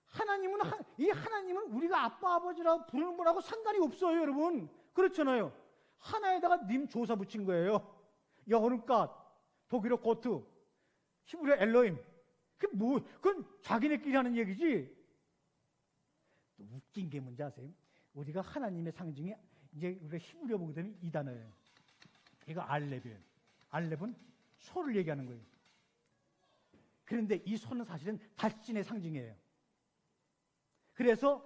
하나님은 우리가 아빠, 아버지라고 부르는 분하고 상관이 없어요, 여러분. 그렇잖아요. 하나에다가 님 조사 붙인 거예요. 영어는 갓, 독일어 고트, 히브리어 엘로임. 그건 자기네끼리 하는 얘기지. 또 웃긴 게 뭔지 아세요? 우리가 하나님의 상징이 이제 우리가 히브리어 보게 되면 이 단어예요. 이거 알렙이에요. 알렙은 소를 얘기하는 거예요. 그런데 이 소는 사실은 달신의 상징이에요. 그래서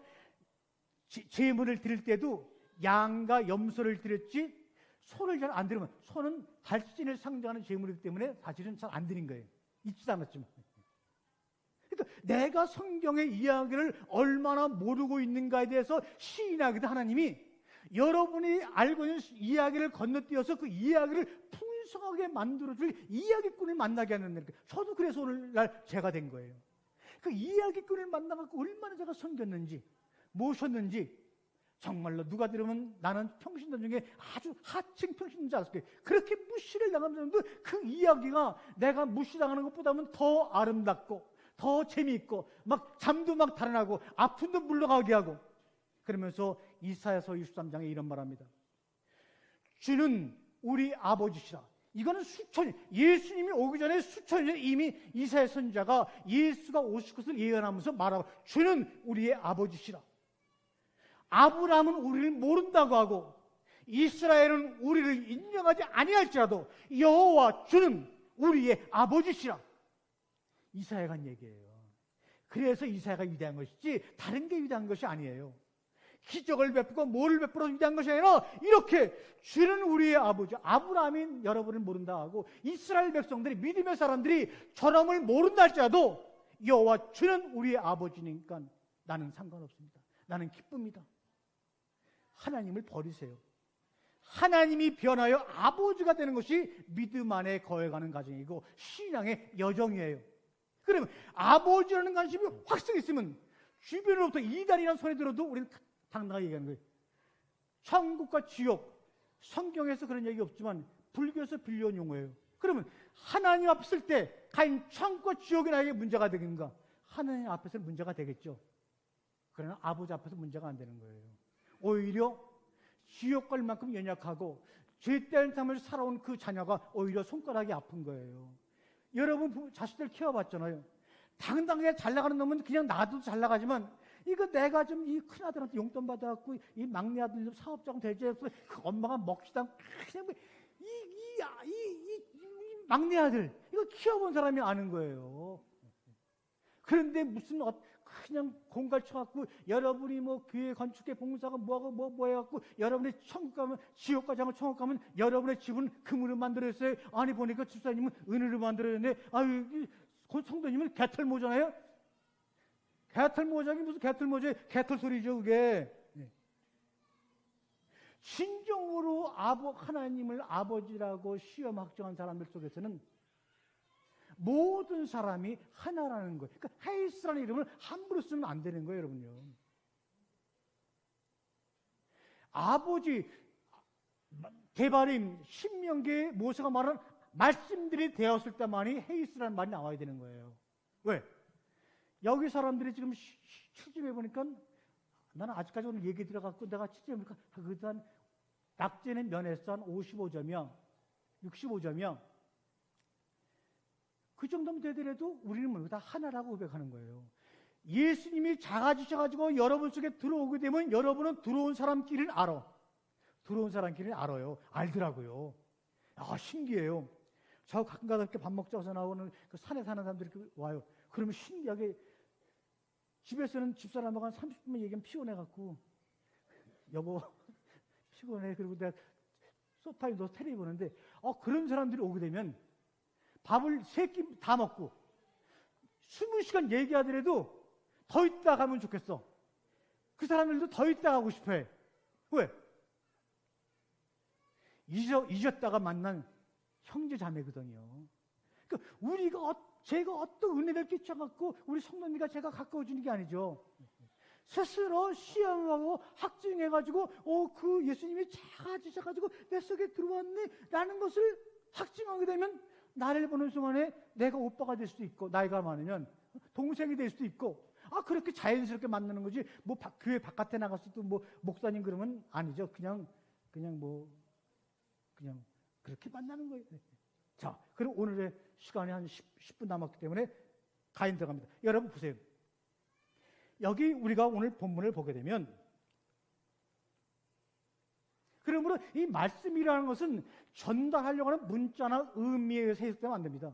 제물을 드릴 때도 양과 염소를 드렸지 소를 잘 안 드리면, 소는 달신을 상징하는 제물이기 때문에 사실은 잘 안 드린 거예요. 잊지도 않았지만. 그러니까 내가 성경의 이야기를 얼마나 모르고 있는가에 대해서 시인하기도 하나님이 여러분이 알고 있는 이야기를 건너뛰어서 그 이야기를 풍성하게 만들어줄 이야기꾼을 만나게 하는 거예요. 저도 그래서 오늘날 제가 된 거예요. 그 이야기꾼을 만나갖고 얼마나 제가 섬겼는지, 모셨는지, 정말로 누가 들으면 나는 평신도 중에 아주 하층 평신도인 줄 알았을 거예요. 그렇게 무시를 당하면서도 그 이야기가 내가 무시당하는 것보다는 더 아름답고 더 재미있고 막 잠도 막 달아나고 아픔도 물러가게 하고, 그러면서 이사야서 63장에 이런 말합니다. 주는 우리 아버지시라. 이거는 예수님이 오기 전에 수천 년 이미 이사야 선지자가 예수가 오실 것을 예언하면서 말하고, 주는 우리의 아버지시라. 아브라함은 우리를 모른다고 하고 이스라엘은 우리를 인정하지 아니할지라도 여호와 주는 우리의 아버지시라. 이사야가 한 얘기예요. 그래서 이사야가 위대한 것이지 다른 게 위대한 것이 아니에요. 기적을 베푸고 뭐를 베풀어서 위대한 것이 아니라 이렇게 주는 우리의 아버지, 아브라함이 여러분을 모른다 하고 이스라엘 백성들이, 믿음의 사람들이 저놈을 모른다 할지라도 여호와 주는 우리의 아버지니까 나는 상관없습니다. 나는 기쁩니다. 하나님을 버리세요. 하나님이 변하여 아버지가 되는 것이 믿음 안에 거해가는 과정이고 신앙의 여정이에요. 그러면 아버지라는 관심이 확실히 있으면 주변으로부터 이단이라는 소리 들어도 우리는 당당하게 얘기하는 거예요. 천국과 지옥, 성경에서 그런 얘기 없지만 불교에서 빌려온 용어예요. 그러면 하나님 앞에 쓸 때 과연 천국과 지옥이 나에게 문제가 되겠는가? 하나님 앞에서는 문제가 되겠죠. 그러나 아버지 앞에서 문제가 안 되는 거예요. 오히려 지옥 갈 만큼 연약하고 죄된 삶을 살아온 그 자녀가 오히려 손가락이 아픈 거예요. 여러분 자식들 키워봤잖아요. 당당하게 잘 나가는 놈은 그냥 놔둬도 잘 나가지만, 이거 내가 좀 이 큰아들한테 용돈 받아갖고 이 막내 아들 좀 사업장 대제해서 그 엄마가 먹지도 않고 그냥 이 막내 아들 이거 키워본 사람이 아는 거예요. 그런데 무슨 그냥 공갈 쳐갖고 여러분이 뭐 교회 건축계 봉사가 뭐하고 뭐 해갖고 여러분의 천국 가면, 지옥 가지 않고 천국 가면 여러분의 집은 금으로 만들었어요. 아니 보니까 집사님은 은으로 만들었네. 아유, 성도님은 개털모잖아요. 개털모자기 무슨 개털모자, 개털 소리죠 그게. 진정으로 하나님을 아버지라고 시험 확정한 사람들 속에서는 모든 사람이 하나라는 거예요. 그러니까 헤이스라는 이름을 함부로 쓰면 안 되는 거예요, 여러분요. 아버지, 데바림, 신명기에 모세가 말한 말씀들이 되었을 때만이 헤이스라는 말이 나와야 되는 거예요. 왜? 여기 사람들이 지금 취집해 보니까 나는 아직까지 오늘 얘기 들어갔고 내가 취집해 보니까 그간 낙제는 면에서 한 55점이야. 65점이야. 그 정도면 되더라도 우리는 뭐 다 하나라고 고백하는 거예요. 예수님이 작아지셔가지고 여러분 속에 들어오게 되면 여러분은 들어온 사람끼리는 알아. 들어온 사람끼리는 알아요. 알더라고요. 아, 신기해요. 저 가끔가다 이렇게 밥 먹자고 나오는 그 산에 사는 사람들이 와요. 그러면 신기하게 집에서는 집사람하고 한 30분만 얘기하면 피곤해갖고 여보 피곤해. 그리고 내가 소파에 누워서 텔레비 보는데 그런 사람들이 오게 되면 밥을 3끼 다 먹고 20시간 얘기하더라도 더 있다 가면 좋겠어. 그 사람들도 더 있다 가고 싶어 해. 왜? 잊었다가 만난 형제 자매거든요. 그러니까 제가 어떤 은혜를 끼쳐갖고 우리 성도님과 제가 가까워지는 게 아니죠. 스스로 시험하고 확증해가지고 그 예수님이 작아지셔가지고 내 속에 들어왔네 라는 것을 확증하게 되면 나를 보는 순간에 내가 오빠가 될 수도 있고 나이가 많으면 동생이 될 수도 있고 그렇게 자연스럽게 만나는 거지 뭐 교회 바깥에 나가서 또 뭐 목사님 그러면 아니죠. 그냥 그렇게 만나는 거예요. 자, 그럼 오늘의 시간이 한 10분 남았기 때문에 가인 들어갑니다. 여러분 보세요. 여기 우리가 오늘 본문을 보게 되면 그러므로 이 말씀이라는 것은 전달하려고 하는 문자나 의미에 의해서 해석되면 안 됩니다.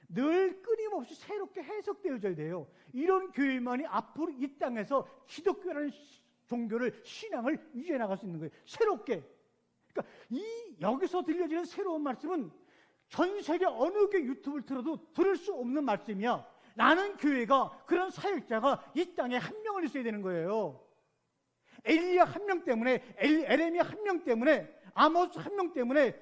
늘 끊임없이 새롭게 해석되어져야 돼요. 이런 교회만이 앞으로 이 땅에서 기독교라는 종교를 신앙을 유지해 나갈 수 있는 거예요. 새롭게. 그러니까 여기서 들려지는 새로운 말씀은 전 세계 어느 게 유튜브를 틀어도 들을 수 없는 말씀이야. 나는 교회가 그런 사역자가 이 땅에 한 명을 있어야 되는 거예요. 엘리야 한 명 때문에, 에레미야 한 명 때문에, 아모스 한 명 때문에,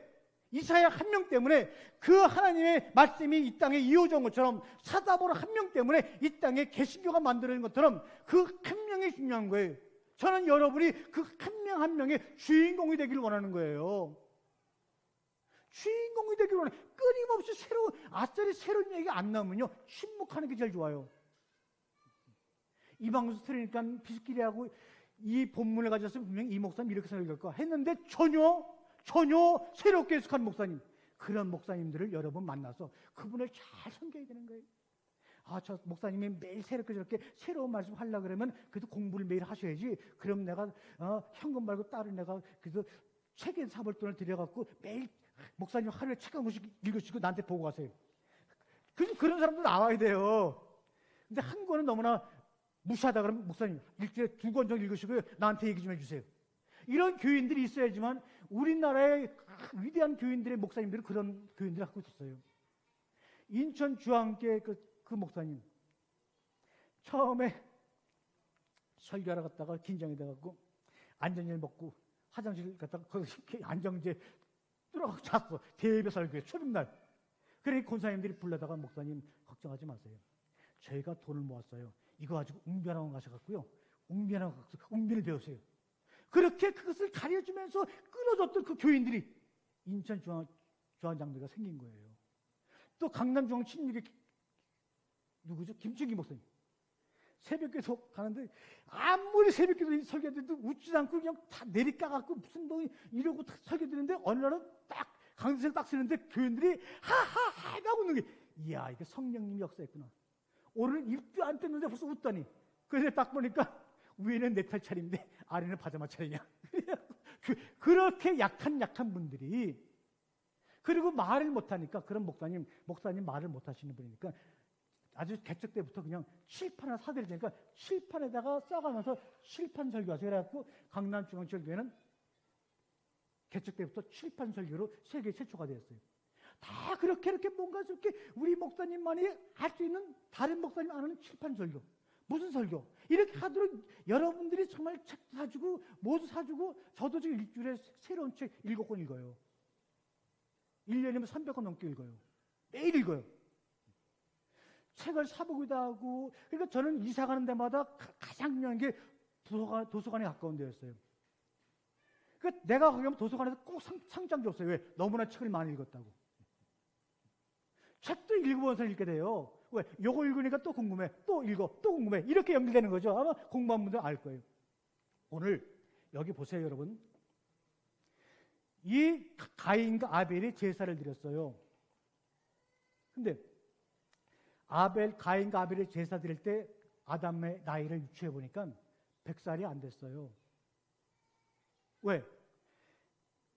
이사야 한 명 때문에 그 하나님의 말씀이 이 땅에 이어져 온 것처럼 사다보라 한 명 때문에 이 땅에 개신교가 만들어진 것처럼 그 한 명이 중요한 거예요. 저는 여러분이 그 한 명 한 명의 주인공이 되기를 원하는 거예요. 주인공이 되기를 원해요. 끊임없이 새로운 얘기 안 나오면요 침묵하는 게 제일 좋아요. 이 방송 들으니까 비스끼리하고 이 본문을 가져서 분명히 이 목사님 이렇게 설교할 거 했는데 전혀 새롭게 해석한 목사님, 그런 목사님들을 여러분 만나서 그분을 잘 섬겨야 되는 거예요. 저 목사님이 매일 새롭게 저렇게 새로운 말씀 하려고 그러면 그래도 공부를 매일 하셔야지. 그럼 내가 현금 말고 따로 내가 그래도 책에 사볼 돈을 들여갖고 매일 목사님 하루에 책 한 권씩 읽으시고 나한테 보고 가세요. 그런 사람도 나와야 돼요. 근데 한 권은 너무나 무시하다 그러면 목사님 일주일에 2권 정도 읽으시고요. 나한테 얘기 좀 해주세요. 이런 교인들이 있어야지만 우리나라의 위대한 교인들의 목사님들은 그런 교인들을 갖고 있었어요. 인천 주한교회 그 목사님 처음에 설교하러 갔다가 긴장이 돼갖고 안전제를 먹고 화장실 갔다가 거기 안정제 뚫어갖고 잤어. 대배 설교회 초림날. 그러니까 권사님들이 불러다가 목사님 걱정하지 마세요. 저희가 돈을 모았어요. 이거 가지고 웅변학원 가셔갖고요. 웅변을 배우세요. 그렇게 그것을 가르쳐주면서 끊어졌던 그 교인들이 인천 주한장로가 생긴 거예요. 또 강남중앙 친일의 누구죠? 김충기 목사님. 새벽기도 가는데 아무리 새벽기도 설교해도 웃지도 않고 그냥 다 내리까갖고 무슨 뭐 이러고 설교드리는데 어느 날은 딱 강세를 딱 쓰는데 교인들이 하하하 하고 웃는 게 이야 이게 성령님이 역사했구나. 오늘 입도 안 뗐는데 벌써 웃다니. 그래서 딱 보니까 위에는 넥타이 차림인데 아래는 파자마 차림이야. 그렇게 약한 분들이 그리고 말을 못하니까 그런 목사님 말을 못하시는 분이니까 아주 개척 때부터 그냥 칠판을 사들이니까 칠판에다가 써가면서 칠판 설교하세요. 그래갖고 강남중앙교회는 개척 때부터 칠판 설교로 세계 최초가 되었어요. 다 그렇게 뭔가 저렇게 우리 목사님만이 할 수 있는 다른 목사님 안 하는 칠판 설교. 무슨 설교? 이렇게 하도록 여러분들이 정말 책 사주고 모두 사주고 저도 지금 일주일에 새로운 책 7권 읽어요. 1년이면 300권 넘게 읽어요. 매일 읽어요. 책을 사보기도 하고, 그러니까 저는 이사 가는 데마다 가장 중요한 게 도서관에 가까운 데였어요. 그러니까 내가 거기 가면 도서관에서 꼭 상장 줬어요. 왜? 너무나 책을 많이 읽었다고. 책도 읽으면서 읽게 돼요. 왜? 요거 읽으니까 또 궁금해. 또 읽어. 또 궁금해. 이렇게 연결되는 거죠. 아마 공부한 분들 알 거예요. 오늘 여기 보세요, 여러분. 이 가인과 아벨이 제사를 드렸어요. 근데 가인과 아벨이 제사 드릴 때 아담의 나이를 유추해 보니까 100살이 안 됐어요. 왜?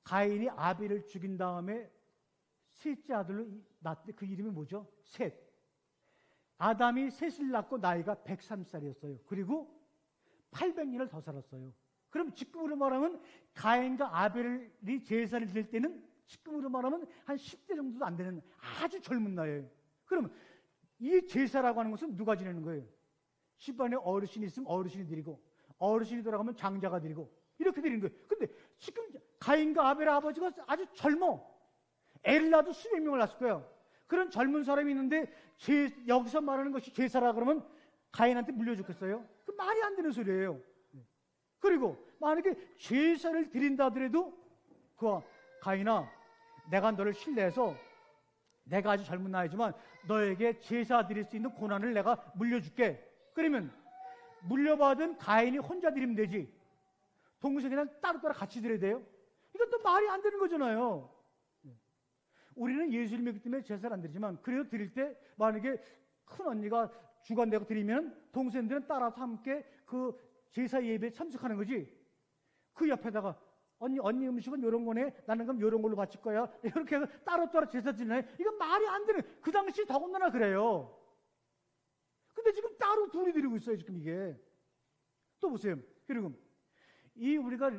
가인이 아벨을 죽인 다음에 셋째 아들로 낳았는데 그 이름이 뭐죠? 셋. 아담이 셋을 낳고 나이가 103살이었어요. 그리고 800년을 더 살았어요. 그럼 지금으로 말하면 가인과 아벨이 제사를 드릴 때는 지금으로 말하면 한 10대 정도도 안 되는 아주 젊은 나이에요. 그럼 이 제사라고 하는 것은 누가 지내는 거예요? 집안에 어르신이 있으면 어르신이 드리고, 어르신이 돌아가면 장자가 드리고, 이렇게 드리는 거예요. 근데 지금 가인과 아벨의 아버지가 아주 젊어. 애를 낳아도 수백 명을 낳았을 거예요. 그런 젊은 사람이 있는데 여기서 말하는 것이 제사라 그러면 가인한테 물려줬겠어요? 그 말이 안 되는 소리예요. 그리고 만약에 제사를 드린다 하더라도 가인아, 내가 너를 신뢰해서 내가 아주 젊은 나이지만 너에게 제사 드릴 수 있는 고난을 내가 물려줄게. 그러면 물려받은 가인이 혼자 드리면 되지. 동생이랑 따로따로 같이 드려야 돼요? 이건 또 말이 안 되는 거잖아요. 우리는 예수를 믿기 때문에 제사를 안 드리지만 그래도 드릴 때 만약에 큰 언니가 주관되고 드리면 동생들은 따라서 함께 그 제사 예배에 참석하는 거지. 그 옆에다가 언니 음식은 이런 거네. 나는 그럼 이런 걸로 바칠 거야. 이렇게 해서 따로따로 제사 드리네. 이건 말이 안 되는. 그 당시 더군다나 그래요. 근데 지금 따로 둘이 드리고 있어요. 지금 이게. 또 보세요. 그리고 이 우리가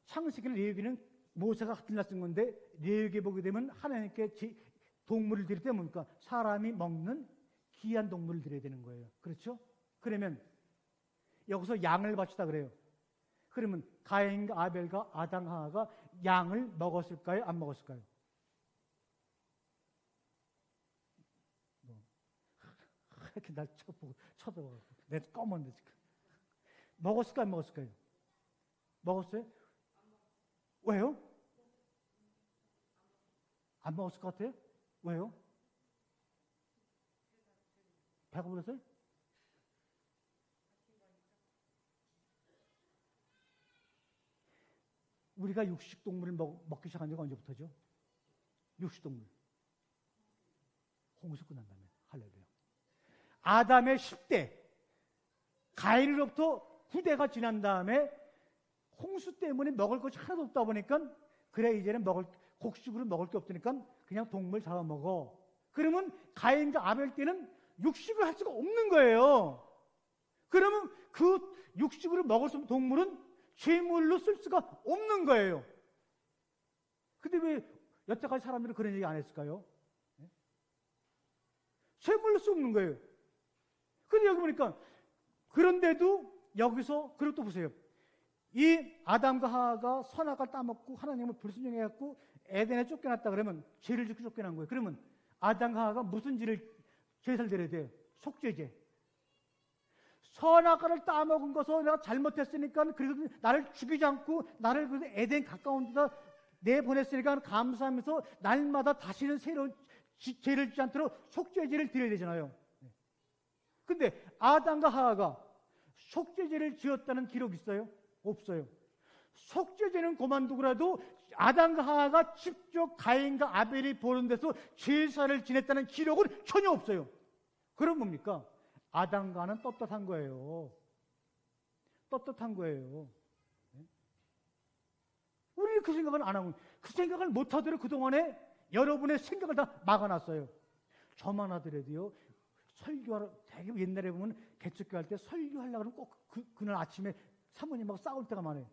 창세기는 레위기는 모세가 같은 날 쓴 건데 레위기에 보게 되면 하나님께 동물을 드릴 때 뭡니까? 사람이 먹는 귀한 동물을 드려야 되는 거예요. 그렇죠? 그러면 여기서 양을 바치다 그래요. 그러면 가인과 아벨과 아담 하와가 양을 먹었을까요? 안 먹었을까요? 이렇게 날 쳐다보고 내 검은데 지금 먹었을까요? 안 먹었을까요? 먹었어요? 왜요? 안 먹었을 것 같아요? 왜요? 배가 불렀어요? 우리가 육식동물을 먹기 시작한 지가 언제부터죠? 육식동물. 홍수 끝난 다음에. 할렐루야. 아담의 10대, 가인으로부터 9대가 지난 다음에 홍수 때문에 먹을 것이 하나도 없다 보니까 그래 이제는 곡식으로 먹을 게 없으니까 그냥 동물 잡아먹어. 그러면 가인과 아벨 때는 육식을 할 수가 없는 거예요. 그러면 그 육식으로 먹을 수 없는 동물은 죄물로 쓸 수가 없는 거예요. 근데 왜 여태까지 사람들은 그런 얘기 안 했을까요? 죄물로 쓸 수 없는 거예요. 근데 여기 보니까 그런데도 여기서 그리고 또 보세요. 이 아담과 하와가 선악을 따먹고 하나님을 불순종해갖고 에덴에 쫓겨났다 그러면 죄를 짓고 쫓겨난 거예요. 그러면 아담과 하와가 무슨 제사를 드려야 돼요? 속죄제. 선악과를 따먹은 것을 내가 잘못했으니까 그래서 나를 죽이지 않고 나를 그 에덴 가까운 데다 내보냈으니까 감사하면서 날마다 다시는 새로운 죄를 짓지 않도록 속죄제를 드려야 되잖아요. 근데 아담과 하와가 속죄제를 지었다는 기록 있어요? 없어요. 속죄제는 그만두고라도 아담과 하와가 직접 가인과 아벨이 보는 데서 제사를 지냈다는 기록은 전혀 없어요. 그럼 뭡니까? 아담과는 떳떳한 거예요. 떳떳한 거예요. 우리는 그 생각을 안 하고 그 생각을 못 하도록 그동안에 여러분의 생각을 다 막아놨어요. 저만 하더라도요. 설교하러 되게 옛날에 보면 개척교 할 때 설교하려고 하면 꼭 그날 아침에 사모님하고 싸울 때가 많아요.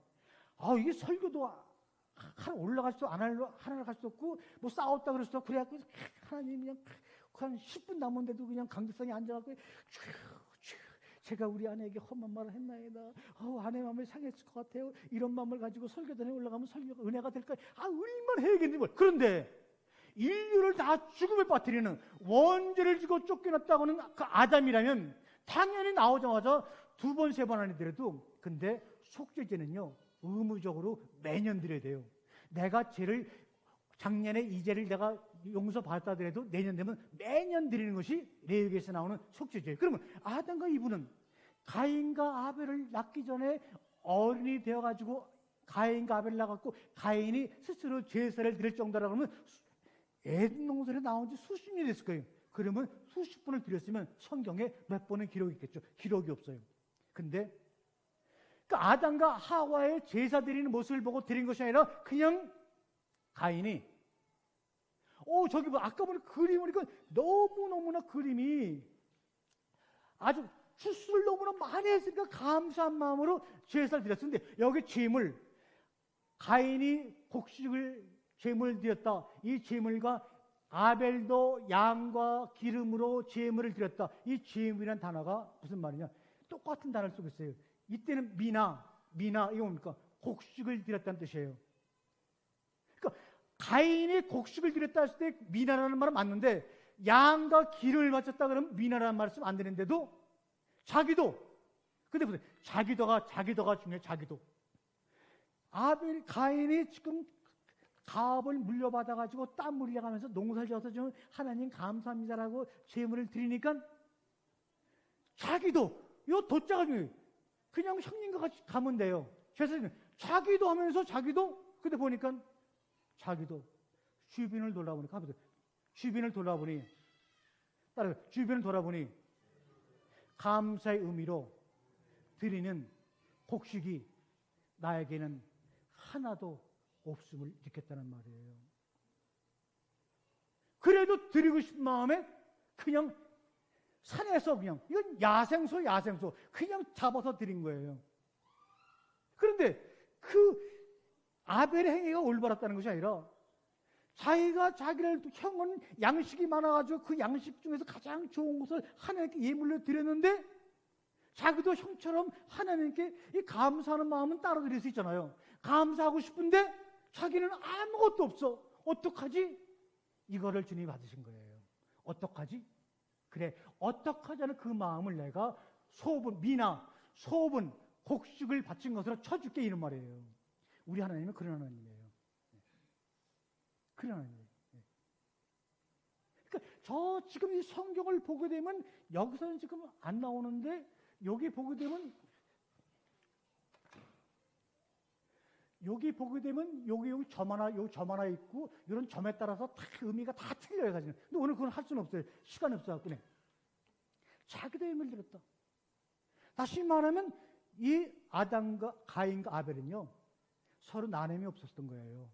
이게 설교도 하나 올라갈 수도 하나 갈 수 없고 뭐 싸웠다 그랬어. 그래갖고 하나님 그냥 한 10분 남았는데도 그냥 강대상에 앉아갖고 제가 우리 아내에게 험한 말을 했나이다. 아내 마음을 상했을 것 같아요. 이런 마음을 가지고 설교단에 올라가면 설교가 은혜가 될까요? 얼마나 해야겠니 뭘. 그런데 인류를 다 죽음에 빠뜨리는 원죄를 지고 쫓겨났다고는 그 아담이라면 당연히 나오자마자 2번, 3번 아니더라도, 근데 속죄제는요 의무적으로 매년 드려야 돼요. 내가 죄를 작년에 이 죄를 내가 용서받았다 하더라도 내년 되면 매년 드리는 것이 레위기에서 나오는 속죄제예요. 그러면 아담과 이브는 가인과 아벨을 낳기 전에 어른이 되어가지고 가인과 아벨을 낳았고, 가인이 스스로 제사를 드릴 정도라고 하면 에덴 동산에 나온 지 수십 년이 됐을 거예요. 그러면 수십 번을 드렸으면 성경에 몇 번의 기록이 있겠죠. 기록이 없어요. 근데 그 아담과 하와의 제사 드리는 모습을 보고 드린 것이 아니라 그냥 가인이 저기 뭐 아까 보니 그림 보니까 너무너무나 그림이 아주 추수를 너무나 많이 했으니까 감사한 마음으로 제사를 드렸는데, 여기 제물, 가인이 곡식을 제물 드렸다. 이 제물과 아벨도 양과 기름으로 제물을 드렸다. 이 제물이라는 단어가 무슨 말이냐? 똑같은 단어를 쓰고 있어요. 이때는 미나 이거 뭡니까? 곡식을 드렸다는 뜻이에요. 그러니까 가인이 곡식을 드렸다 했을 때 미나라는 말은 맞는데, 양과 기름을 바쳤다 그러면 미나라는 말을 쓰면 안 되는데도 자기도, 근데 보세요. 자기도가 중요해요. 자기도. 가인이 지금 가업을 물려받아가지고 땀 흘려가면서 농사를 지어서 좀 하나님 감사합니다라고 제물을 드리니까 자기도, 이 도자가 중요해요. 그냥 형님과 같이 가면 돼요. 제사는 자기도 하면서 자기도, 근데 보니까 자기도 주변을 돌아보니 감사의 의미로 드리는 곡식이 나에게는 하나도 없음을 느꼈다는 말이에요. 그래도 드리고 싶은 마음에 그냥 산에서 그냥, 이건 야생소 그냥 잡아서 드린 거예요. 그런데 그 아벨의 행위가 올바랐다는 것이 아니라, 자기를 형은 양식이 많아가지고 그 양식 중에서 가장 좋은 것을 하나님께 예물로 드렸는데, 자기도 형처럼 하나님께 이 감사하는 마음은 따로 드릴 수 있잖아요. 감사하고 싶은데 자기는 아무것도 없어. 어떡하지? 이거를 주님이 받으신 거예요. 어떡하지? 그래, 어떡하자는 그 마음을 내가 소분, 곡식을 바친 것으로 쳐줄게, 이런 말이에요. 우리 하나님은 그런 하나님이에요. 그런 하나님이에요. 그러니까 저 지금 이 성경을 보게 되면, 여기서는 지금 안 나오는데 여기 보게 되면 여기 점 하나 있고, 이런 점에 따라서 다 의미가 다 틀려요, 사실은. 근데 오늘 그건 할 수는 없어요. 시간이 없어갖고. 자기도 힘을 들었다. 다시 말하면 이 아담과 가인과 아벨은요, 서로 나눔이 없었던 거예요.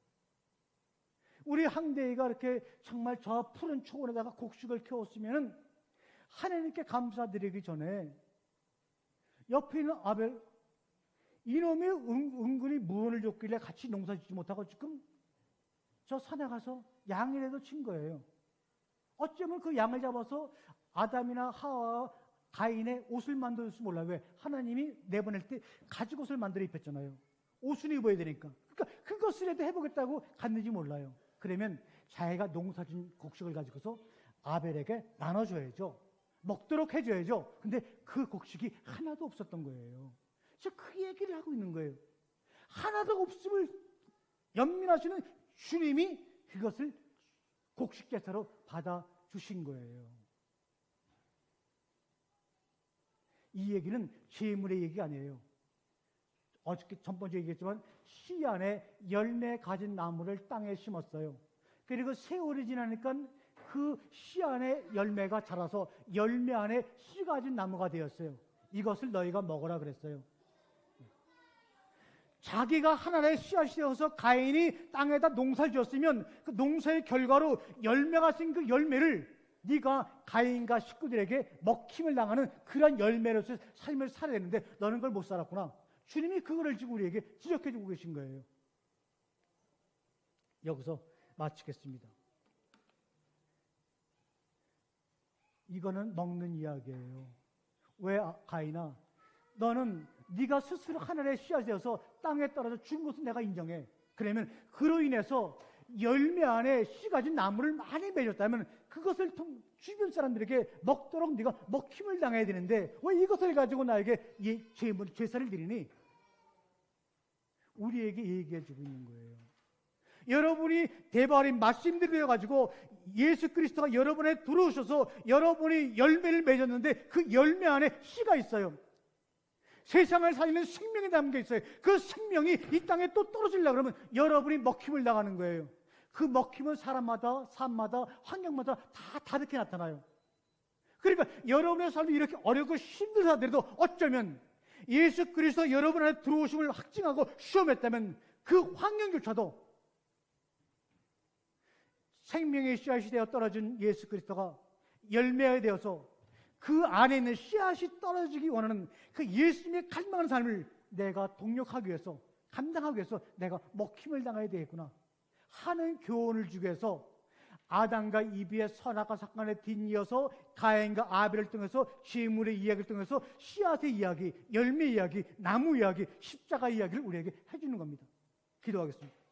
우리 항대이가 이렇게 정말 저 푸른 초원에다가 곡식을 키웠으면 하나님께 감사드리기 전에 옆에 있는 아벨, 이놈이 은근히 무언을 줬길래 같이 농사 짓지 못하고 지금 저 산에 가서 양이라도 친 거예요. 어쩌면 그 양을 잡아서 아담이나 하와, 가인의 옷을 만들었을지 몰라요. 왜? 하나님이 내보낼 때 가죽옷을 만들어 입혔잖아요. 옷을 입어야 되니까. 그러니까 그것을라도 해보겠다고 갔는지 몰라요. 그러면 자기가 농사진 곡식을 가지고서 아벨에게 나눠줘야죠. 먹도록 해줘야죠. 근데 그 곡식이 하나도 없었던 거예요. 그 얘기를 하고 있는 거예요. 하나도 없음을 연민하시는 주님이 그것을 곡식 제사로 받아주신 거예요. 이 얘기는 재물의 얘기가 아니에요. 어저께 전번에 얘기했지만, 씨 안에 열매 가진 나무를 땅에 심었어요. 그리고 세월이 지나니까 그 씨 안에 열매가 자라서 열매 안에 씨 가진 나무가 되었어요. 이것을 너희가 먹으라 그랬어요. 자기가 하나의 씨앗이 되어서 가인이 땅에다 농사를 지었으면 그 농사의 결과로 열매가 생긴 그 열매를 네가 가인과 식구들에게 먹힘을 당하는 그런 열매로서 삶을 살아야 되는데 너는 그걸 못 살았구나. 주님이 그거를 지금 우리에게 지적해 주고 계신 거예요. 여기서 마치겠습니다. 이거는 먹는 이야기예요. 왜 가인아, 너는 네가 스스로 하늘의 씨앗이 되어서 땅에 떨어져 죽은 것은 내가 인정해. 그러면 그로 인해서 열매 안에 씨 가진 나무를 많이 맺었다면 그것을 주변 사람들에게 먹도록 네가 먹힘을 당해야 되는데 왜 이것을 가지고 나에게 제사를 드리니? 우리에게 얘기해 주고 있는 거예요. 여러분이 대바린 말씀들이 되어가지고 예수 그리스도가 여러분에 들어오셔서 여러분이 열매를 맺었는데 그 열매 안에 씨가 있어요. 세상을 살리는 생명이 담겨 있어요. 그 생명이 이 땅에 또 떨어지려고 그러면 여러분이 먹힘을 당하는 거예요. 그 먹힘은 사람마다, 삶마다, 환경마다 다 다르게 나타나요. 그러니까 여러분의 삶이 이렇게 어렵고 힘들다더라도 어쩌면 예수 그리스도 여러분 안에 들어오심을 확증하고 시험했다면 그 환경조차도 생명의 씨앗이 되어 떨어진 예수 그리스도가 열매가 되어서 그 안에 있는 씨앗이 떨어지기 원하는 그 예수님의 갈망하는 삶을 내가 동력하기 위해서, 감당하기 위해서 내가 먹힘을 당해야 되겠구나 하는 교훈을 주기 위해서 아담과 이브의 선악과 사건에 뒷이어서 가인과 아벨을 통해서 제물의 이야기를 통해서 씨앗의 이야기, 열매 이야기, 나무 이야기, 십자가 이야기를 우리에게 해주는 겁니다. 기도하겠습니다.